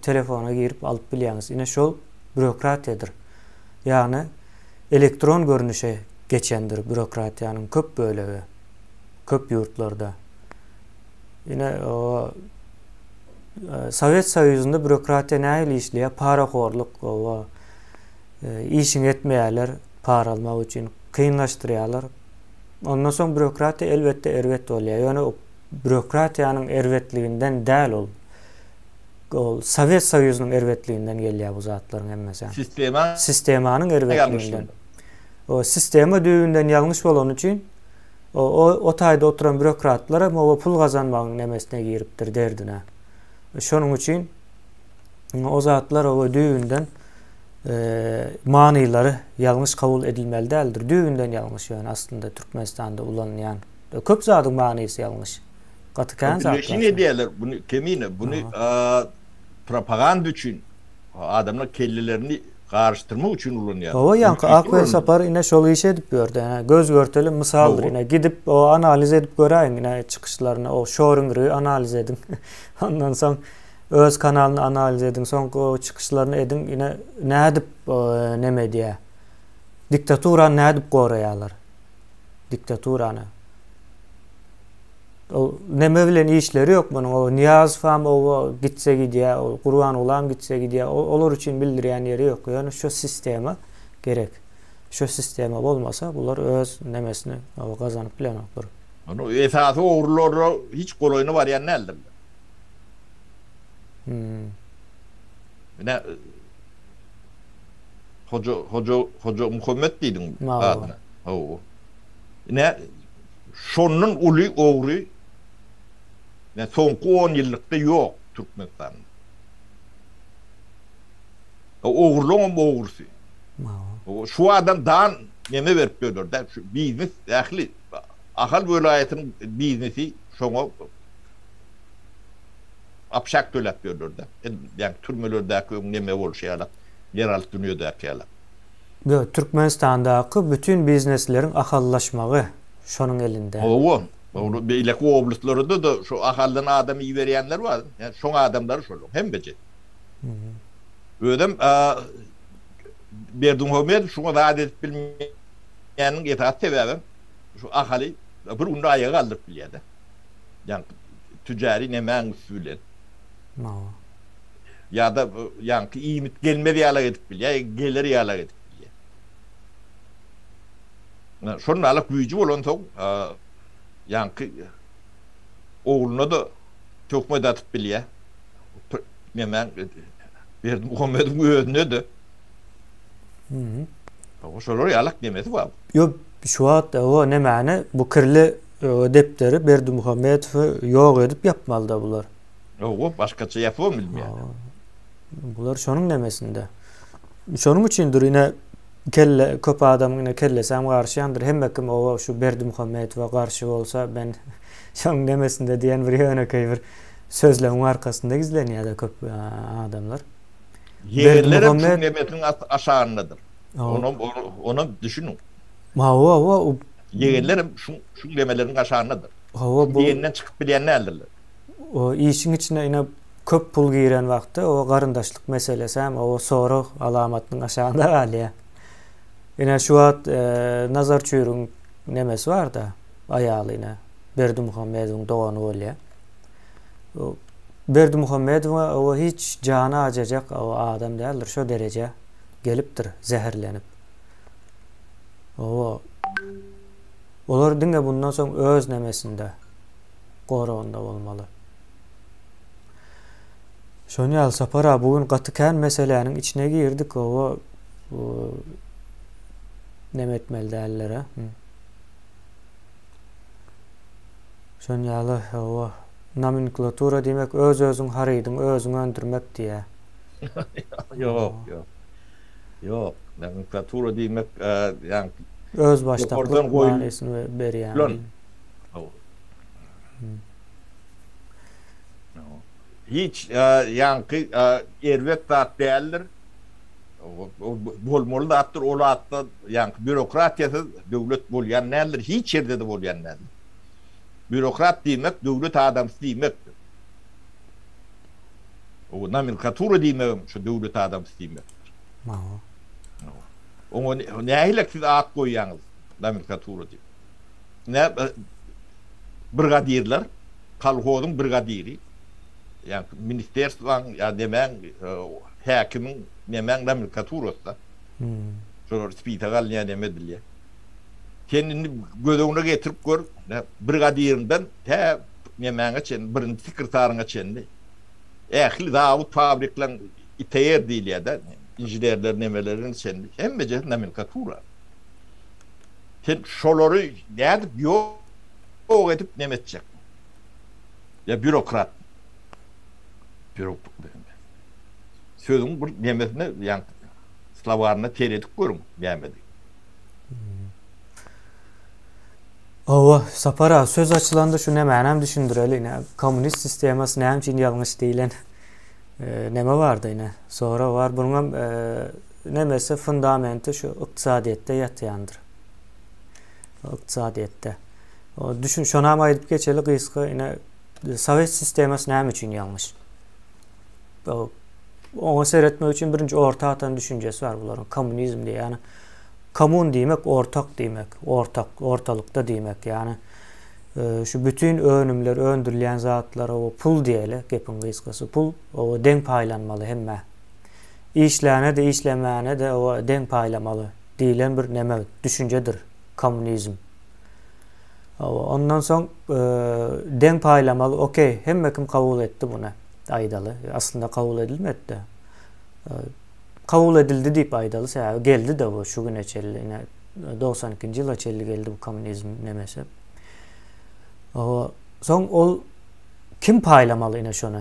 A: telefona girip alıp bilyeniz. Yine şol bürokratiyadır. Yani elektron görünüşe geçendir bürokratiyanın köp böyle köp yurtlarda. Yine o Sovet Soyuzu'nda bürokratiya näyle işliýär? Paraxorluk, işin etmeýärler para almak üçin kıyınlaştırýarlar. Ondan soň bürokratiya elbette erwet bolýar. Ýöne o bürokratiýanyň erwetliginden däl ol. Ol Sovet Soyuzunyň erwetliginden gelýär bu zatlaryň hemmesi. Sistemanyň erwetliginden. O sistema düýünden ýalňyş bolan üçin o taýda oturan bürokratlar o pul gazanmagyň nemesine giripdir derdine. Şonuň üçin o zatlar o düýünden manyları ýalňyş kabul edilmeli däldir. Düýünden ýalňyş ýöne aslında Türkmenistanda ulanýan köp zadyň manysy ýalňyş. Gatykan zatlar.
B: Şimdi diýerler bunu kemine bunu propaganda üçin adamlar kellelerini karıştırmak için ulanıyor.
A: O yankı akvel sapar yine şol iş edip gördü. Yani göz görteli misaldır yine gidip o analiz edip göreyim yine çıkışlarını o şoringri analiz edin. Ondan sonra öz kanalını analiz edin. Sonra o çıkışlarını edin yine ne edip ne medya diktaturan ne edip koruyalar. Diktaturanı. O neme bilen işleri yok bunun. O Niyaz fam o gitse gidiyor, o Kur'an olan gitse gidiyor. Olur için bildiren yeri yok. Yani şu sisteme gerek. Şu sisteme olmasa bunlar öz nemesini kazanıp bilen olur.
B: Onu esası oğurları hiç kolayını var yani neldir? Ne Hoca Muhammed deydin adına. O. Ne şonun ulu oğru ne soňky 10 ýyllikda ýok Türkmenistanda. Oğurluğun oğursu. Şu adam dan neme berip berýär da şu biznes ähli Ahal welaýatynyň biznesi şoňa apşak töläp berýär da. Yani türmelerdäki neme bolşýarlar, ýeral dünýädäki ýalar.
A: Türkmenistandaky bütün bizneslerin ahallaşmagy şonuň elinde.
B: Onu beýleki oblastlarda da şu ahaldan adam ýiberýänler var. Yani şoň adamlar şol hem beje. Ödem Berdimuhammed şoňa da adet bilmeýäniň etaat sebäbi şu ahaly bir unda aýaga galdyryp bilýär da. Yani tücari nemäň usulen. Ya da yani iýmit gelmedi ýala edip bilýär, gelir ýala edip bilýär. Şonun alyp güýji bolan soň yankı oğluna da çok mu datıp bilýär. Hemen Berdimuhammed'in özüne de. O şolar ýalak demesi var.
A: Yok şu an o ne many bu kirli depteri Berdimuhammedow ýok edip yapmalyda bular.
B: O başgaça ýapyp bilmeýär.
A: Bular şonuň nemesinde. Şonuň üçindir ine kelle köp adam yine kellesem garşyandır. Hemmekim o şu Berdimuhammedowa garşy bolsa ben şoň demesinde diýen bir ýöne bir sözleriň arkasynda gizlenýär da köp adamlar.
B: Yerlerim şu nemetin aşağındadır. Onu düşünün. Yerlerim şu nemelerin aşağındadır. Yerinden çıkıp bilýän nädirler?
A: O işin içine yine köp pul giren wagtda o garyndaşlyk meselesi hem o soru alamatynyň aşağında galýar. Yine şu an nazar çüýürüň nemesi var da aýalyna Berdimuhammedowyň dogany bolýar. Berdimuhammedow o hiç jana acajak o adam däldir, şu derece gelipdir zehirlenip. Olar diňe bundan soň öz nemesinde goraganda bolmaly. Şonu alsapara bugün gatykan meseleniň içine girdik o nemetmeli däller. Şonu ýaly o nomenklatura demek öz-özüň harydyň, özüň öndürmek diýär.
B: Yok. Nomenklatura demek yani
A: öz başlaplyk manysyny berýär.
B: Hiç yankı ervet zat değerler. Bolmalı da attır, ola attır. Yankı bürokratiyası devlet bolyan neler? Hiç yerde de bolyan neler? Bürokrat demek, devlet adamsı demek. O nomenklatura demek, şu devlet adamsı demek. Onu ne hilek siz at koyuyorsunuz nomenklatura demek. Ne brigadierler, kalhodun brigadiri. Yani ministerstvan ya demen hakimin demen nomenklaturası. Sonra spitagal ne demediler. Kendini gözüne getirip gör, brigadirinden he demen için birinci sekreterine için. Ehli Davut fabriklan iteyer değil ya da injinerler nemelerin için. Hem de nomenklatura. Sen şoları nerede yok edip nemetecek. Ya bürokrat. Sözün bu nemesine yani Slavarına teredik görüm demedik.
A: Ova sapara söz açılanda şu nemenem düşündüreli yine komünist sistemas nem için yanlış değilen neme vardı yine. Sonra var bunun nemesi fundamenti şu iktisadiyette yatayandır. İktisadiyette. O düşün şuna mı edip geçeli kıyıskı yine Sovet sistemas nem için yanlış. Onu seyretmek için birinci orta atan düşüncesi var bunların. Komünizm diye yani. Kamun demek ortak demek. Ortalıkta demek yani. Şu bütün önümler, öndürülen zatlara o pul diyeli, gepin kıyıskası pul, o denk paylanmalı hemme. İşlerine de işlemeyene de o denk paylamalı deyilen bir neme, düşüncedir. Komünizm. Ondan sonra denk paylamalı, okey, hemme kim kabul etti bunu? Aydalı. Aslında kabul edilmedi de. Kabul edildi deyip aydalı. Geldi de bu şu gün açıldı. 92. yıl açıldı geldi bu komünizm nemesi. Son o kim paylamalı yine şunu?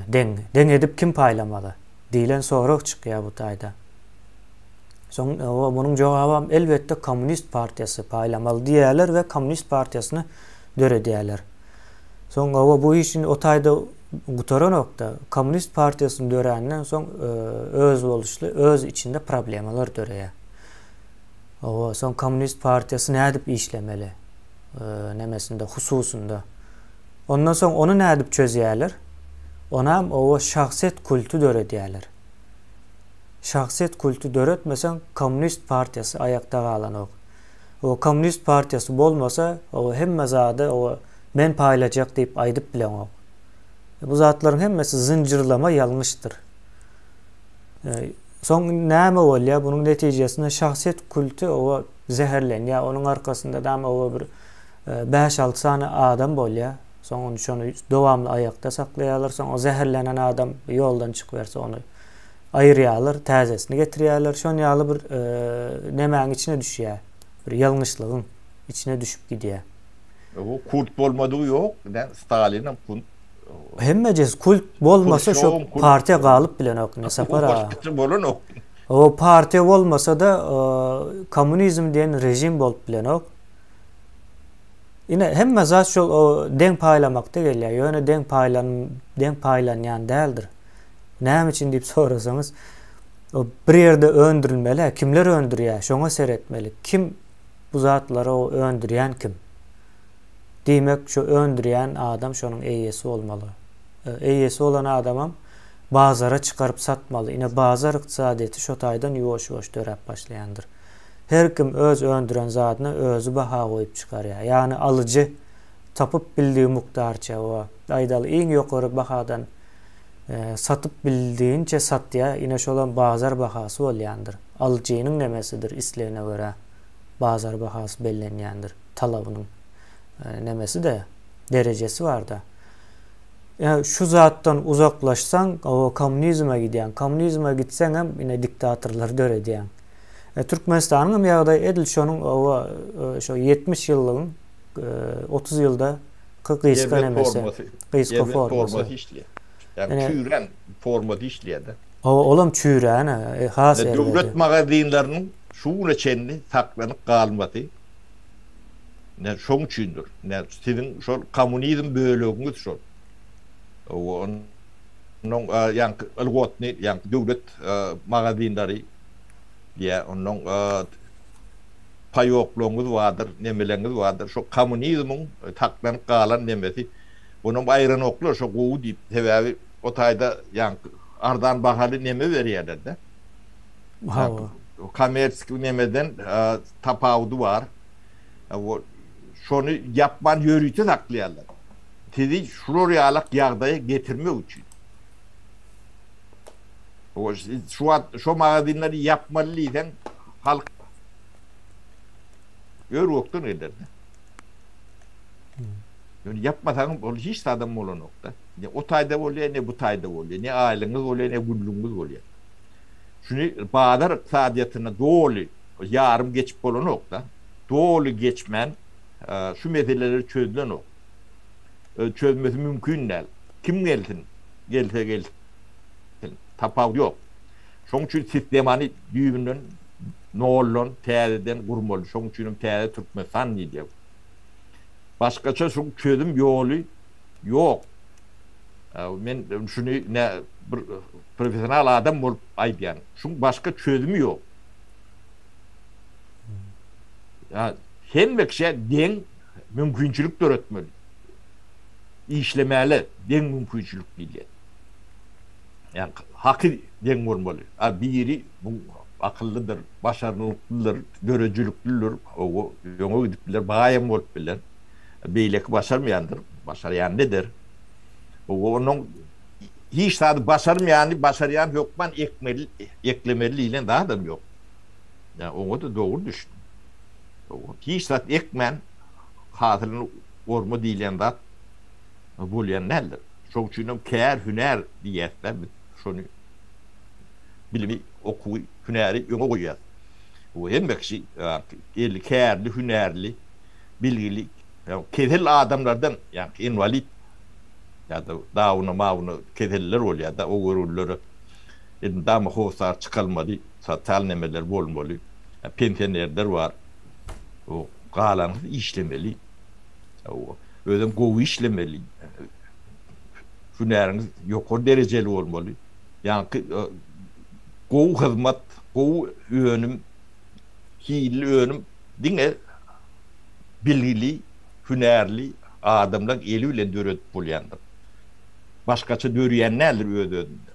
A: Den edip kim paylamalı? Dilen sonra çıkıyor bu tayda. Son bunun cevabı elbette Komünist Partisi paylamalı diyorlar ve Komünist Partisi'ne döre diyorlar. Son bu işin o tayda Gutara nokta Komünist Partisi'nin döreninden son öz oluşlu, öz içinde problemler döreye. Son Komünist Partisi ne edip işlemeli? Nemesinde, hususunda. Ondan sonra onu ne edip çözüyorlar? Ona o şahsiyet kultu döre diyorlar. Şahsiyet kultu döretmesen Komünist Partisi ayakta kalan o. O Komünist Partisi olmasa o hem mezada o ben paylaşacak deyip aydıp bilen o. Bu zatların hemmesi zincirleme yanlıştır. Son neyme oluyor? Bunun neticesinde şahsiyet kultu o zehirlen ya onun arkasında da o bir 5-6 tane adam oluyor. Son onu devamlı ayakta saklayalar. Son o zehirlenen adam yoldan çıkıverse onu ayırıyorlar, tazesini getiriyorlar. Şon yağlı bir nemeğin içine düşüyor. Bir yanlışlığın içine düşüp gidiyor.
B: O kult olmadığı yok. Stalin'in kult.
A: Hemmecez kult olmasa şu partiye kalıp bilen ok ne sapara. O parti olmasa da komünizm diyen rejim bolup bilen ok. Yine hemme zat şu o denk paylamakta geliyor. Yani denk paylanyan değildir. Ne için deyip sorarsanız o bir yerde öndürülmeli. Kimler öndürüyor? Şuna seyretmeli. Kim bu zatları o öndüren kim? Demek şu öndüren adam şunun eyyesi olmalı. Eyyesi olan adamım bazara çıkarıp satmalı. Yine bazar iktisadiyeti şu taydan yuvaş dörep başlayandır. Her kim öz öndüren zatına özü baha koyup çıkarıyor. Yani alıcı tapıp bildiği muktarça o aydalı en yukarı bahadan satıp bildiğince sattıya yine şu olan bazar bahası olayandır. Alıcının nemesidir islerine göre bazar bahası bellenyendir. Talabının nemesi de derecesi var da. Yani şu zattan uzaklaşsan o komünizme gidiyen. Komünizme gitsen hem yine diktatörler döre diyen. Türkmenistan'ın yağda edil şunun o şu 70 yılın 30 yılda kıyıska nemesi. Kıyıska forması.
B: Yani çüren formatı işleyedi.
A: Oğlum çüren has
B: devlet magazinlerinin şu reçenli saklanıp kalmadı. Ne şoň üçindir. Ne sizin şol komünizm böleginiz şol. Onun ýa-ni ılgotny ýa-ni döwlet magazinlary diye onun paýokluğumuz vardır, nemeleriniz vardır. Şu komünizmin taklanıp kalan nemesi. Bunun ayrın oklar, şu gowu diýip sebäbi o taýda ýa-ni ardan bahaly neme berýärler de. O kommersiýa nemeden tapawdy var. Şonu yapman ýörüýti saklaýarlar. Tedi şuroryalyk ýagdaýa getirmek üçin. O şu magazinleri yapmalydyň halk örüoktan ederdi. Yani yapmasaň hiç adam bolanok da. Ne o taýda bolýar, ne bu taýda bolýar, ne aýlyňyz bolýar, ne günlüğüňiz bolýar. Şunu bazar iqtisadiýatyna doli yarım geçip bolanok da. Doli geçmen şu meseleleri çözülen o. Çözmesi mümkün değil. Kim gelsin? Gelse. Tapaw yok. Şoň üçin sistemany düýbünden nollon täzeden gurmaly. Şoň üçin täze Türkmenistan diýip. Başgaça şu çözüm ýoly yok. Men şunu ne profesional adam bolup aýdýan. Şuň başga çözümü yok. Ya hemmekşe deň mümkinçilik töretmeli. İşlemeli deň mümkinçilik diýilýär. Yani hakkı den olmalı. Biri bu akıllıdır, başarılıdır, görecülüklüdür. O yolu gidipler, bayam olup bilen. Beyleki başarmayandır. Başarayan nedir? Onun hiç tadı başarayan yokman eklemeliyle daha da yok. Yani onu da doğru düşün. Hiç tadı ekmen hatırını orma diýilen da bolýan nedir? Çok çünüm kär hüner diýetler şonu bilimi okuy hüneri ýöne goýýar. O hemmekşi eli kärli, hünerli, bilgili, kesel adamlardan yani invalid ya da dawna mawna keseller bolýar da o görüllere dama hosar çıkalmady, satal nemeler bolmaly. Pensionerler var. O galan işlemeli. O özüm gowy işlemeli. Hüneriňiz ýokary derejeli bolmaly. Ýa-ni gowy hyzmat, gowy öňüm, hili öňüm diňe bilgili, hünerli adamlar eli bilen döretip bolýandyr. Başgaça dörýän nädir özünde?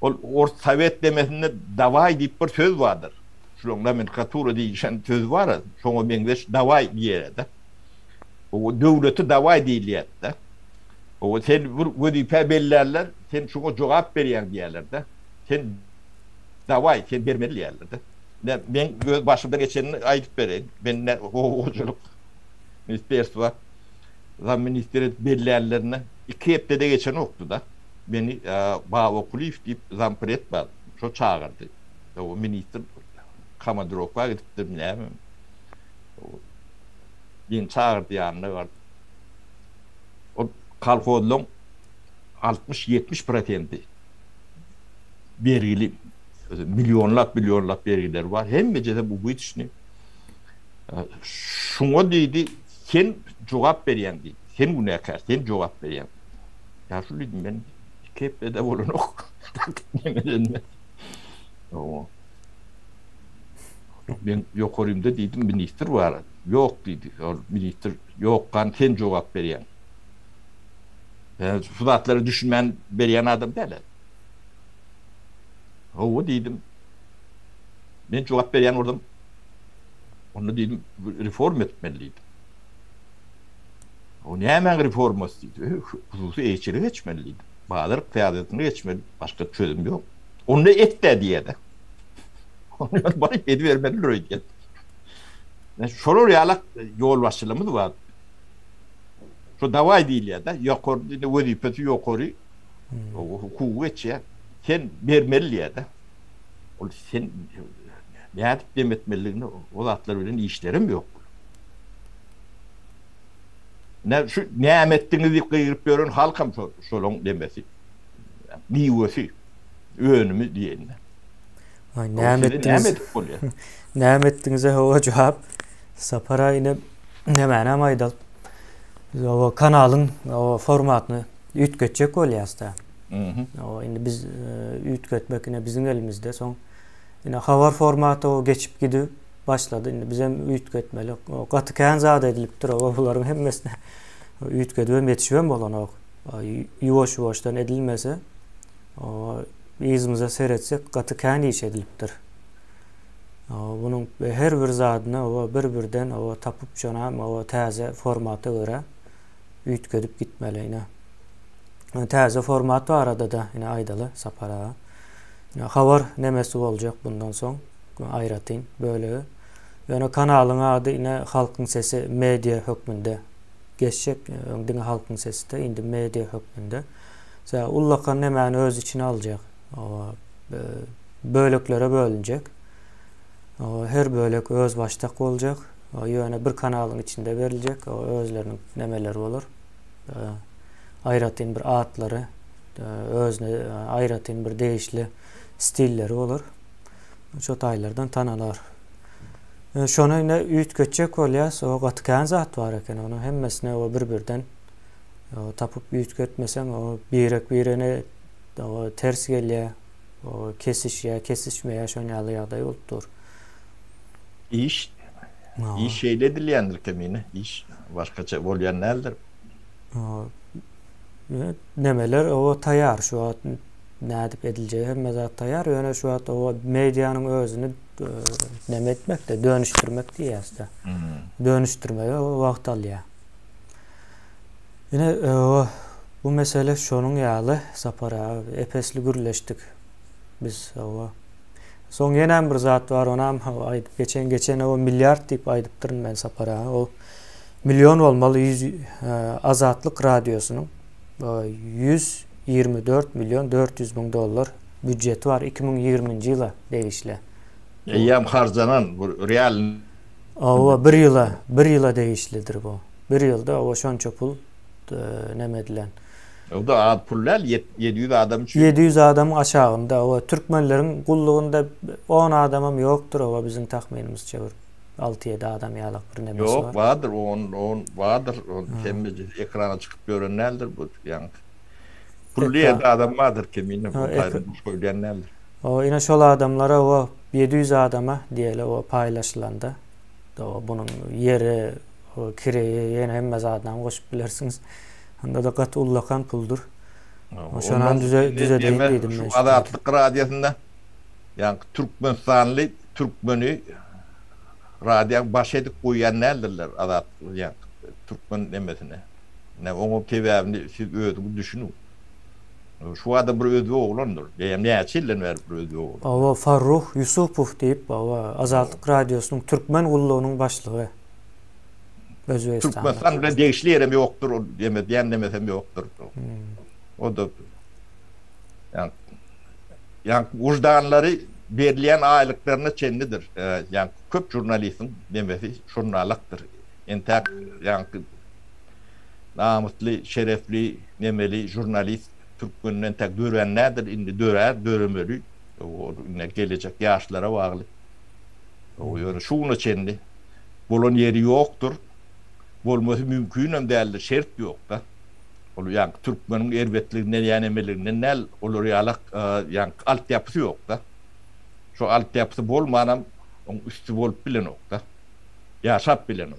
B: Ol Sovet demesinde dawai diýip bir söz bardyr. Şoň nomenklatura diýişen söz bar, şoňa meňzeş dawai diýerler. O döwleti dawai diýilýär de. O sen wedipe bellerler, sen şuna jogap berýän diýerler de. Sen dawai, sen bermeli diýerler de. Men göz başymdan geçenini aýdyp bereň. Ben howujuluk ministerstva ministeri bellerlerine 2 hepdede geçen oktu da. Beni Bağokulif diýip zampret bar. Şo çağırdy. O minister Kamadrok'a gitdim näme. Ýen çağırdy ýanyna bardy. O kalkodlong 60-70% bergili milyonlap bergiler var. Hemmece bu işini şuňa diýdi, sen jogap berýän diýdi. Sen günäkär, sen jogap berýän. Ya şu diýdim ben kepde bolanok. O ben ýokarymda diýdim minister var. Ýok diýdi. O minister ýokkan sen jogap berýän. Sudatları düşünmen berýän adam däl. O diýdim. Ben jogap berýän ordum. Onu diýdim reform etmeliydim. O näme reformasy diýdi? Hususy eýçilik geçmeliydim. Bazar iqtisadiýatyny geçmeli. Başga çözüm ýok. Onu etdi diýdi. Onu bana edi vermeliler öýdü. Şolor ýalyk ýol başçylygymyz bar. Şu dawai diýilýär da, ýokary wezipesi ýokary. O hukuky geçýär. Sen bermeliýär da. O sen nädip demetmeliligini o zatlar bilen işlerim ýok. Şu nämetdiňiz diýip gyýryp beren halkam şoloň demesi. Niwesi öňümi diýen.
A: Nämetdiňize howa jogap. Sapara ine Nämäne maýdal. O kanalın o formatını ütgetjek bolýasda. O indi biz ütgetmekine bizim elimizde soň ine habar formatı o geçip gidip başladı. Indi biz hem ütgetmeli. O gaty zat edilipdir. O bularyň hemmesine ütgedip yetişýän bolan o. Ýuwaş-ýuwaşdan edilmese o ýygymize seretsek gaty iş edilipdir. Bunun her bir zadyna o bir-birden o tapıp şonam o täze formaty göre ütgedip gitmeli ine. Täze format arada da ine aýdaly sapara. Habar nemesi boljak bundan soň aýratyn böyle. Ýöne kanalyň ady ine Halkyň Sesi media hökmünde geçecek. Öňdiňi Halkyň Sesi de indi media hökmünde. Sa ullakan nemäni öz içine aljak. Böleklere bölünjek. Her bölek öz başdak boljak. Ýöne bir kanalyň içinde beriljek. O özleriniň nemeleri bolar. Aýratyn bir atlary, özüne aýratyn bir değişli stilleri bolar. Şo taýlardan tanalar. Şonu ine ütgetjek bolýas, o gatykän zat bar eken, onu hemmesine o bir-birden tapıp ütgetmesen o birek birine o ters gelýär, o kesişmeýär şonýaly ýagdaý bolupdyr.
B: İş şeýle edilýändir kemine, iş başgaça bolýan nädir?
A: Nemeler o taýar, şu an nädip ediljegi hemme zat taýar, ýöne şu an o medianyň özüni neme etmek de dönüştürmek diýäsde. Dönüştürmeye o wagt alýar. Ine bu mesele şonuň ýaly sapara epesli gürleşdik biz o. Soň ýene bir zat bar, onam aýdyp geçen o milyard diýip aýdypdyryn men sapara. O milyon bolmaly Azatlyk radiosynyň 124 milyon 400 bin dolar büdjeti var 2020-nji ýyla degişle.
B: Ýam harjanan bu real
A: o bir ýyla degişlidir bu. Bir ýylda o şonça pul nemedilen.
B: O da ad pullar 700 adam üçin.
A: 700 adam aşağında o türkmenleriň gullugunda 10 adamam ýokdur o bizim tahminimizçe 6-7 adam ýalak bir nemesi var.
B: Yok vardır, on vardır. Kemmici ekrana çıkıp görüneldir bu yani. Pulliye de adam vardır kemine bu taýdan söýleneldir.
A: O ine şol adamlara o 700 adama diýeli o paýlaşylanda o bunun yeri o kireyi ýene hemme zatdan goşup bilersiňiz. Anda da gat ullakan puldur. O şonan düzedeyim diýdim men.
B: Şu Azatlyk radiosunda yani Türkmenistanly Türkmeni radyo baş edip koyan nädirler azat yani Türkmen demesine. Ne oňup tebäbini siz öýdüňiz düşünün. Şu adam bir öýdü oglandyr. Ýa-ni näçilden ber bir öýdü oglan.
A: O Farruh Yusupov diýip o Azatlyk radiosynyň Türkmen ullugynyň başlygy. Özbekistanda.
B: Türkmenistan bilen degişli ýerim ýokdur, demesem ýokdur. O da yani ujdanlary berilýän aýlyklaryna çenlidir. Yani köp jurnalistin demesi jurnalykdyr. Entek yani namusly, şerefli, nemeli jurnalist Türkmeninden tek dören nädir? Indi döremeli. O gelecek ýaşlara bagly. O ýöne şunu çenli. Bolan ýeri ýokdur. Bolmasy mümkün hem däldir, şert ýok da. Ol yani Türkmeniň erbetliginden ýa-ni emeliginden näl olar ýalak yani altyapysy ýok da. Şu altyapysy bolmanam üstü bolup bilen ok da. Ýaşap bilen ok.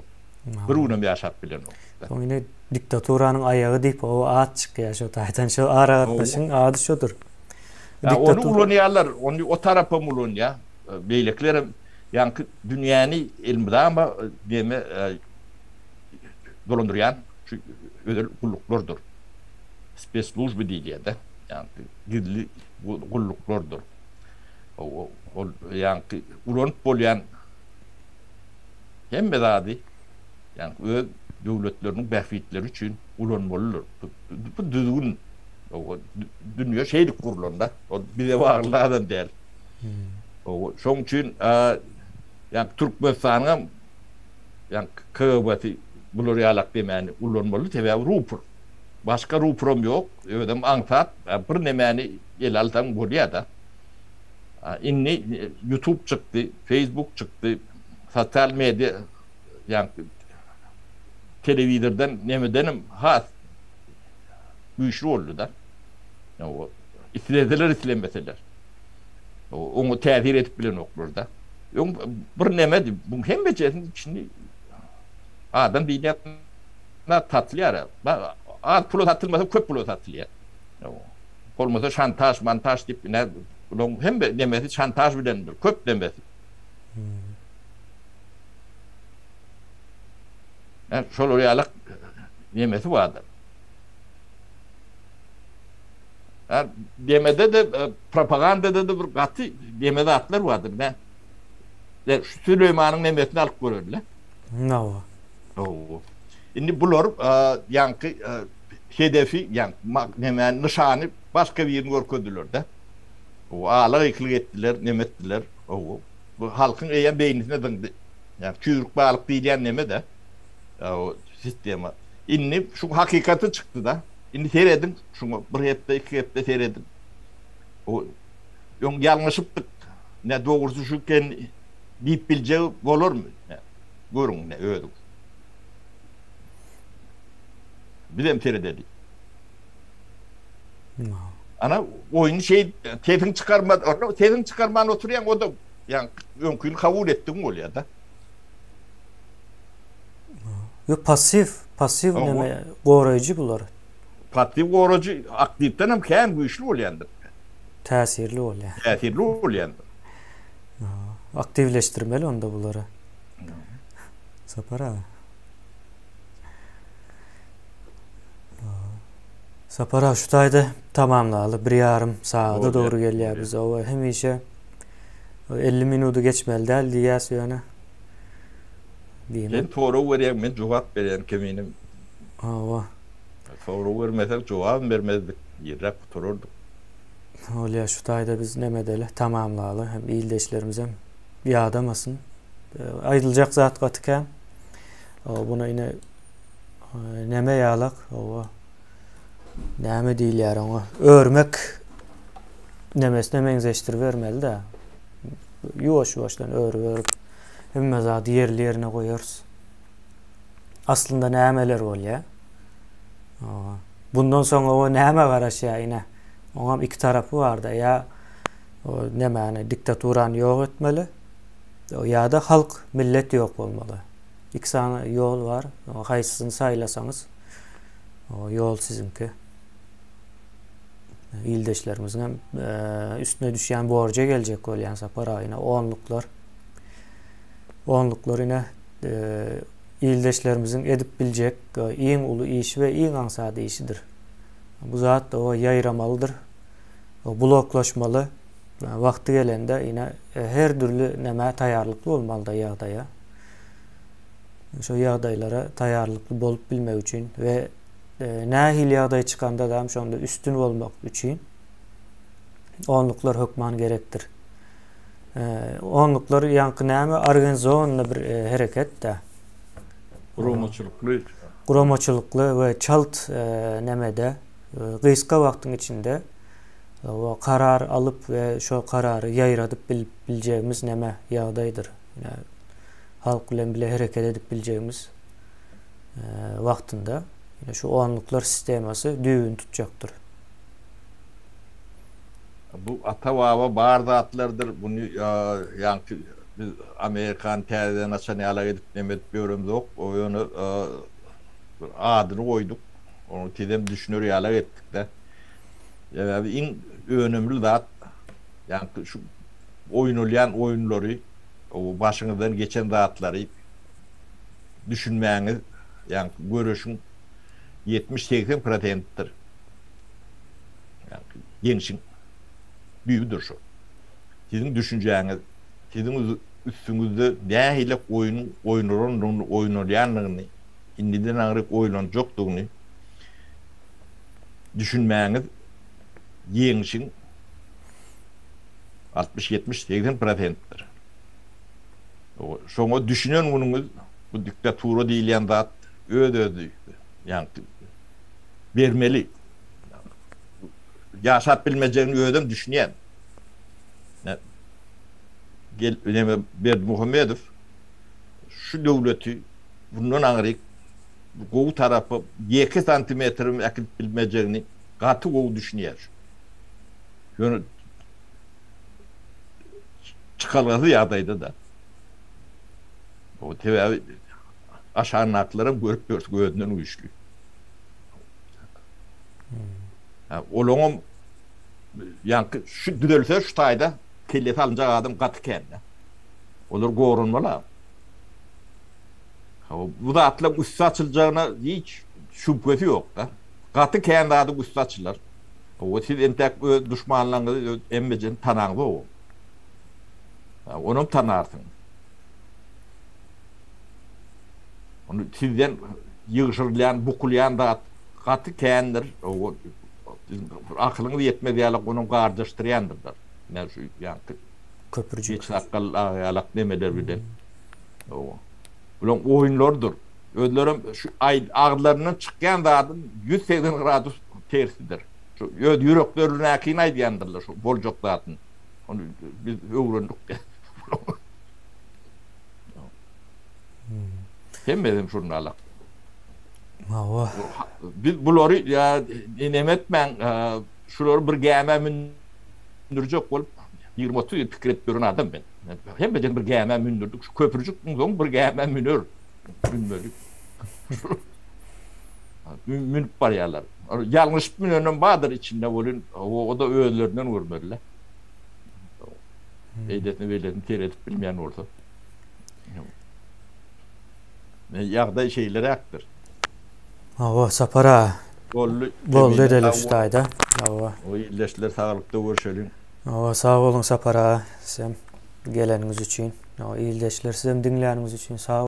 B: Bir unem ýaşap bilen ok.
A: Soň ine diktaturanyň aýagy diýip o at çykýar şo taýdan şo aragatdaşyň ady şodur.
B: Onu ulanyarlar, onu o tarapa ulanya. Beýlekler yani dünýäni ilmide ama deme dolandıryan şu özel gulluklardır. Speslužby diýilýär. Yani gizli gulluklardır. O yani ulanıp bolýan hemme zady yani öz döwletleriň bähfitleri üçin ulanmalydyr. Bu düzgün o dünýä şeýlik gurulanda o bize bagly adam däl. O şoň üçin yani Türkmenistanyň yani köweti bular ýalak demäni ulanmaly tebäbi rupur. Başka rupurum ýok. Ödem aňsat bir nemäni el alsam bolýar da. Inni YouTube çıktı, Facebook çıktı, sosyal medya yani televizordan nemedenim has güýçli boldy da. O isleseler islemeseler. Onu täsir edip bilen oklar da. Bir nemedi. Bu hem beçesin içinde adam diýýär tatlyar. Az pul satylmasa köp pul satylýar. Olmasa şantaj, montaj diýip ne hem nemesi şantaj bilendir. Köp nemesi. Şol ýalyk nemesi bardyr. Demede de propagandada da bir gaty demede atlar vardır ne? Süleyman'ın nemesini alıp görürler.
A: No.
B: Indi bular yankı hedefi yani nemen nişanı başka bir yerini görködüler de. O ağlar eklik ettiler, nemettiler. Bu halkın eýen beýnisine döndü. Yani çürük balık diýen neme de. O sistema. Indi şu hakikati çıktı da. Indi seyredin, şunu bir hepde, iki hepde seyredin. O yanlışıptık, ne doğrusu şuken deyip bileceği olur mu? Görün ne öyle. Bilem seyrededik. Ana oyunu tezin çıkarman oturuyan o da yani önkün kabul ettim oluyor da.
A: Yok pasif neme gorayıcı bular.
B: Pasif gorayıcı aktiften hem kendi güçlü oluyandır.
A: Täsirli oluyor.
B: Täsirli oluyandır.
A: Aktivleştirmeli onda buları. Sapara. Sapara şu tayda tamamlalı. Bir yarım saate doğru geliyor bize. O hemişe 50 minutu geçmeli değil diýäs ýöne.
B: Ben toru verýän, men jogap berýän keminim. Toru vermesek jogap bermezdik. Ýerek tururdyk.
A: Olýar şu tayda biz nemedeli tamamlaly. Hem ýyldaşlarymyz hem ýadamasyn. Aýdyljak zat gatyken buna ine neme ýalyk, näme diýilýär oňa? Örmek nemesine meňzeştirip bermeli-de. Ýuwaş-ýuwaşdan örüp hemme zat ýerlerine goýarys. Aslında nämeler bolýar? Bundan soňra o näme garaşýar ine? Oňam iki tarapy bar da. Ya o nämäni diktaturany ýok etmeli. Ya da halk, millet ýok bolmaly. İkisine ýol bar. Haýsysyny saýlasaňyz o ýol sizinki. Ýyldaşlarymmyzyň hem üstüne düşýän borja geljek bolýan sapar aýyna onluklar ine ýyldaşlarymyzyň edip biljek iň uly iş we iň aňsady işidir. Bu zat da o ýaýramalydyr. O bloklaşmaly. Wagty gelende ine her türlü näme taýýarlykly bolmaly da ýagdaýa. Şo ýagdaýlara taýýarlykly bolup bilmek üçin we nähil ýagdaý çykanda da şonda üstün bolmak üçin onluklar hökman gerekdir. Onluklar ýanky näme organizowany bir hereket da. Guramaçylykly we çalt nämede gysga wagtyň içinde o karar alıp ve şo karary ýaýradyp biljegimiz näme ýagdaýdyr. Yani halk bilen bile hereket edip biljegimiz wagtynda şu onluklar sistemasy düýün tutjakdyr.
B: Bu ata-baba barda atlardır. Bunu yani biz Amerikan täze nasionala edip nemet börüm yok. O ýöne adyny goýduk. Onu tidem düşünür ýalar etdik de. Yani iň önemli zat yani şu oýnalýan oýunlary o başyňyzdan geçen zatlary düşünmäňiz yani görüşüň 70-80%'tir. Yani ýeňişiň büyüdür şu. Sizin düşünceğiniz, sizin üstünüzde nähile oýnalýanlygyny, indiden aňryk oýlanjokdugyny düşünmäňiz ýeňişiň 60-70-80%'tir. Şoňa düşünen günüňiz bu diktatura diýilen zat ödödi. Yani bermeli. Yaşap bilmeyeceğini ödem düşünýän. Gel öneme Berdimuhamedov şu döwleti bundan aňryk gowu tarapy 2 santimetrim äkip bilmejegini gaty gowu düşünýär. Ýöne çıkalgazy ýagdaýda da. O tebe aşağınaklarım görüp gözünden uyuşlu. Olağım yankı şu düdölse şu tayda kellet alınca adam katı kendi. Olur gorunmalar. Bu da atla üstü açılacağına hiç şüphesi yok da. Katı kendi adı üstü açılır. O siz entek düşmanlarını emmecen tanağında o. Onu tanarsın. Onu sizden yığışırlayan, bukulayan da katı kendir. O akılını yetmediğalık onun kardeştirendir. Yani şu yankı.
A: Köprücük.
B: Hiç akıl ayalak demeler bilen. Ulan oyunlardır. Ödlerim şu ağlarının çıkan da adım 180 gradus tersidir. Şu yüreklerine akin aydiyandirler şu bolcok zatın. Onu biz öğrendik. Hemmedim şunu alak. Biz bunları ya inemetmen şuları bir gäme mündürjek bolup 20-30 yıl fikir etdiren adam ben. Hemmedim bir gäme mündürdük. Şu köprücükden soň bir gäme münür. Bilmedik. Münüp barýarlar. Ýalňyş münönen badyr içinde bolun. O da öýlerden görmediler. Eýdetini beýledini teretip bilmeýän bolsa. Ýagdaý şeýler akdyr.
A: Sapara. Boldy edeli şu taýda.
B: O illeşler saglypda görüşelim.
A: Sağ olun Sapara. Sen geleniňiz üçin. İýildeşler sizem dinleýäniňiz üçin sağ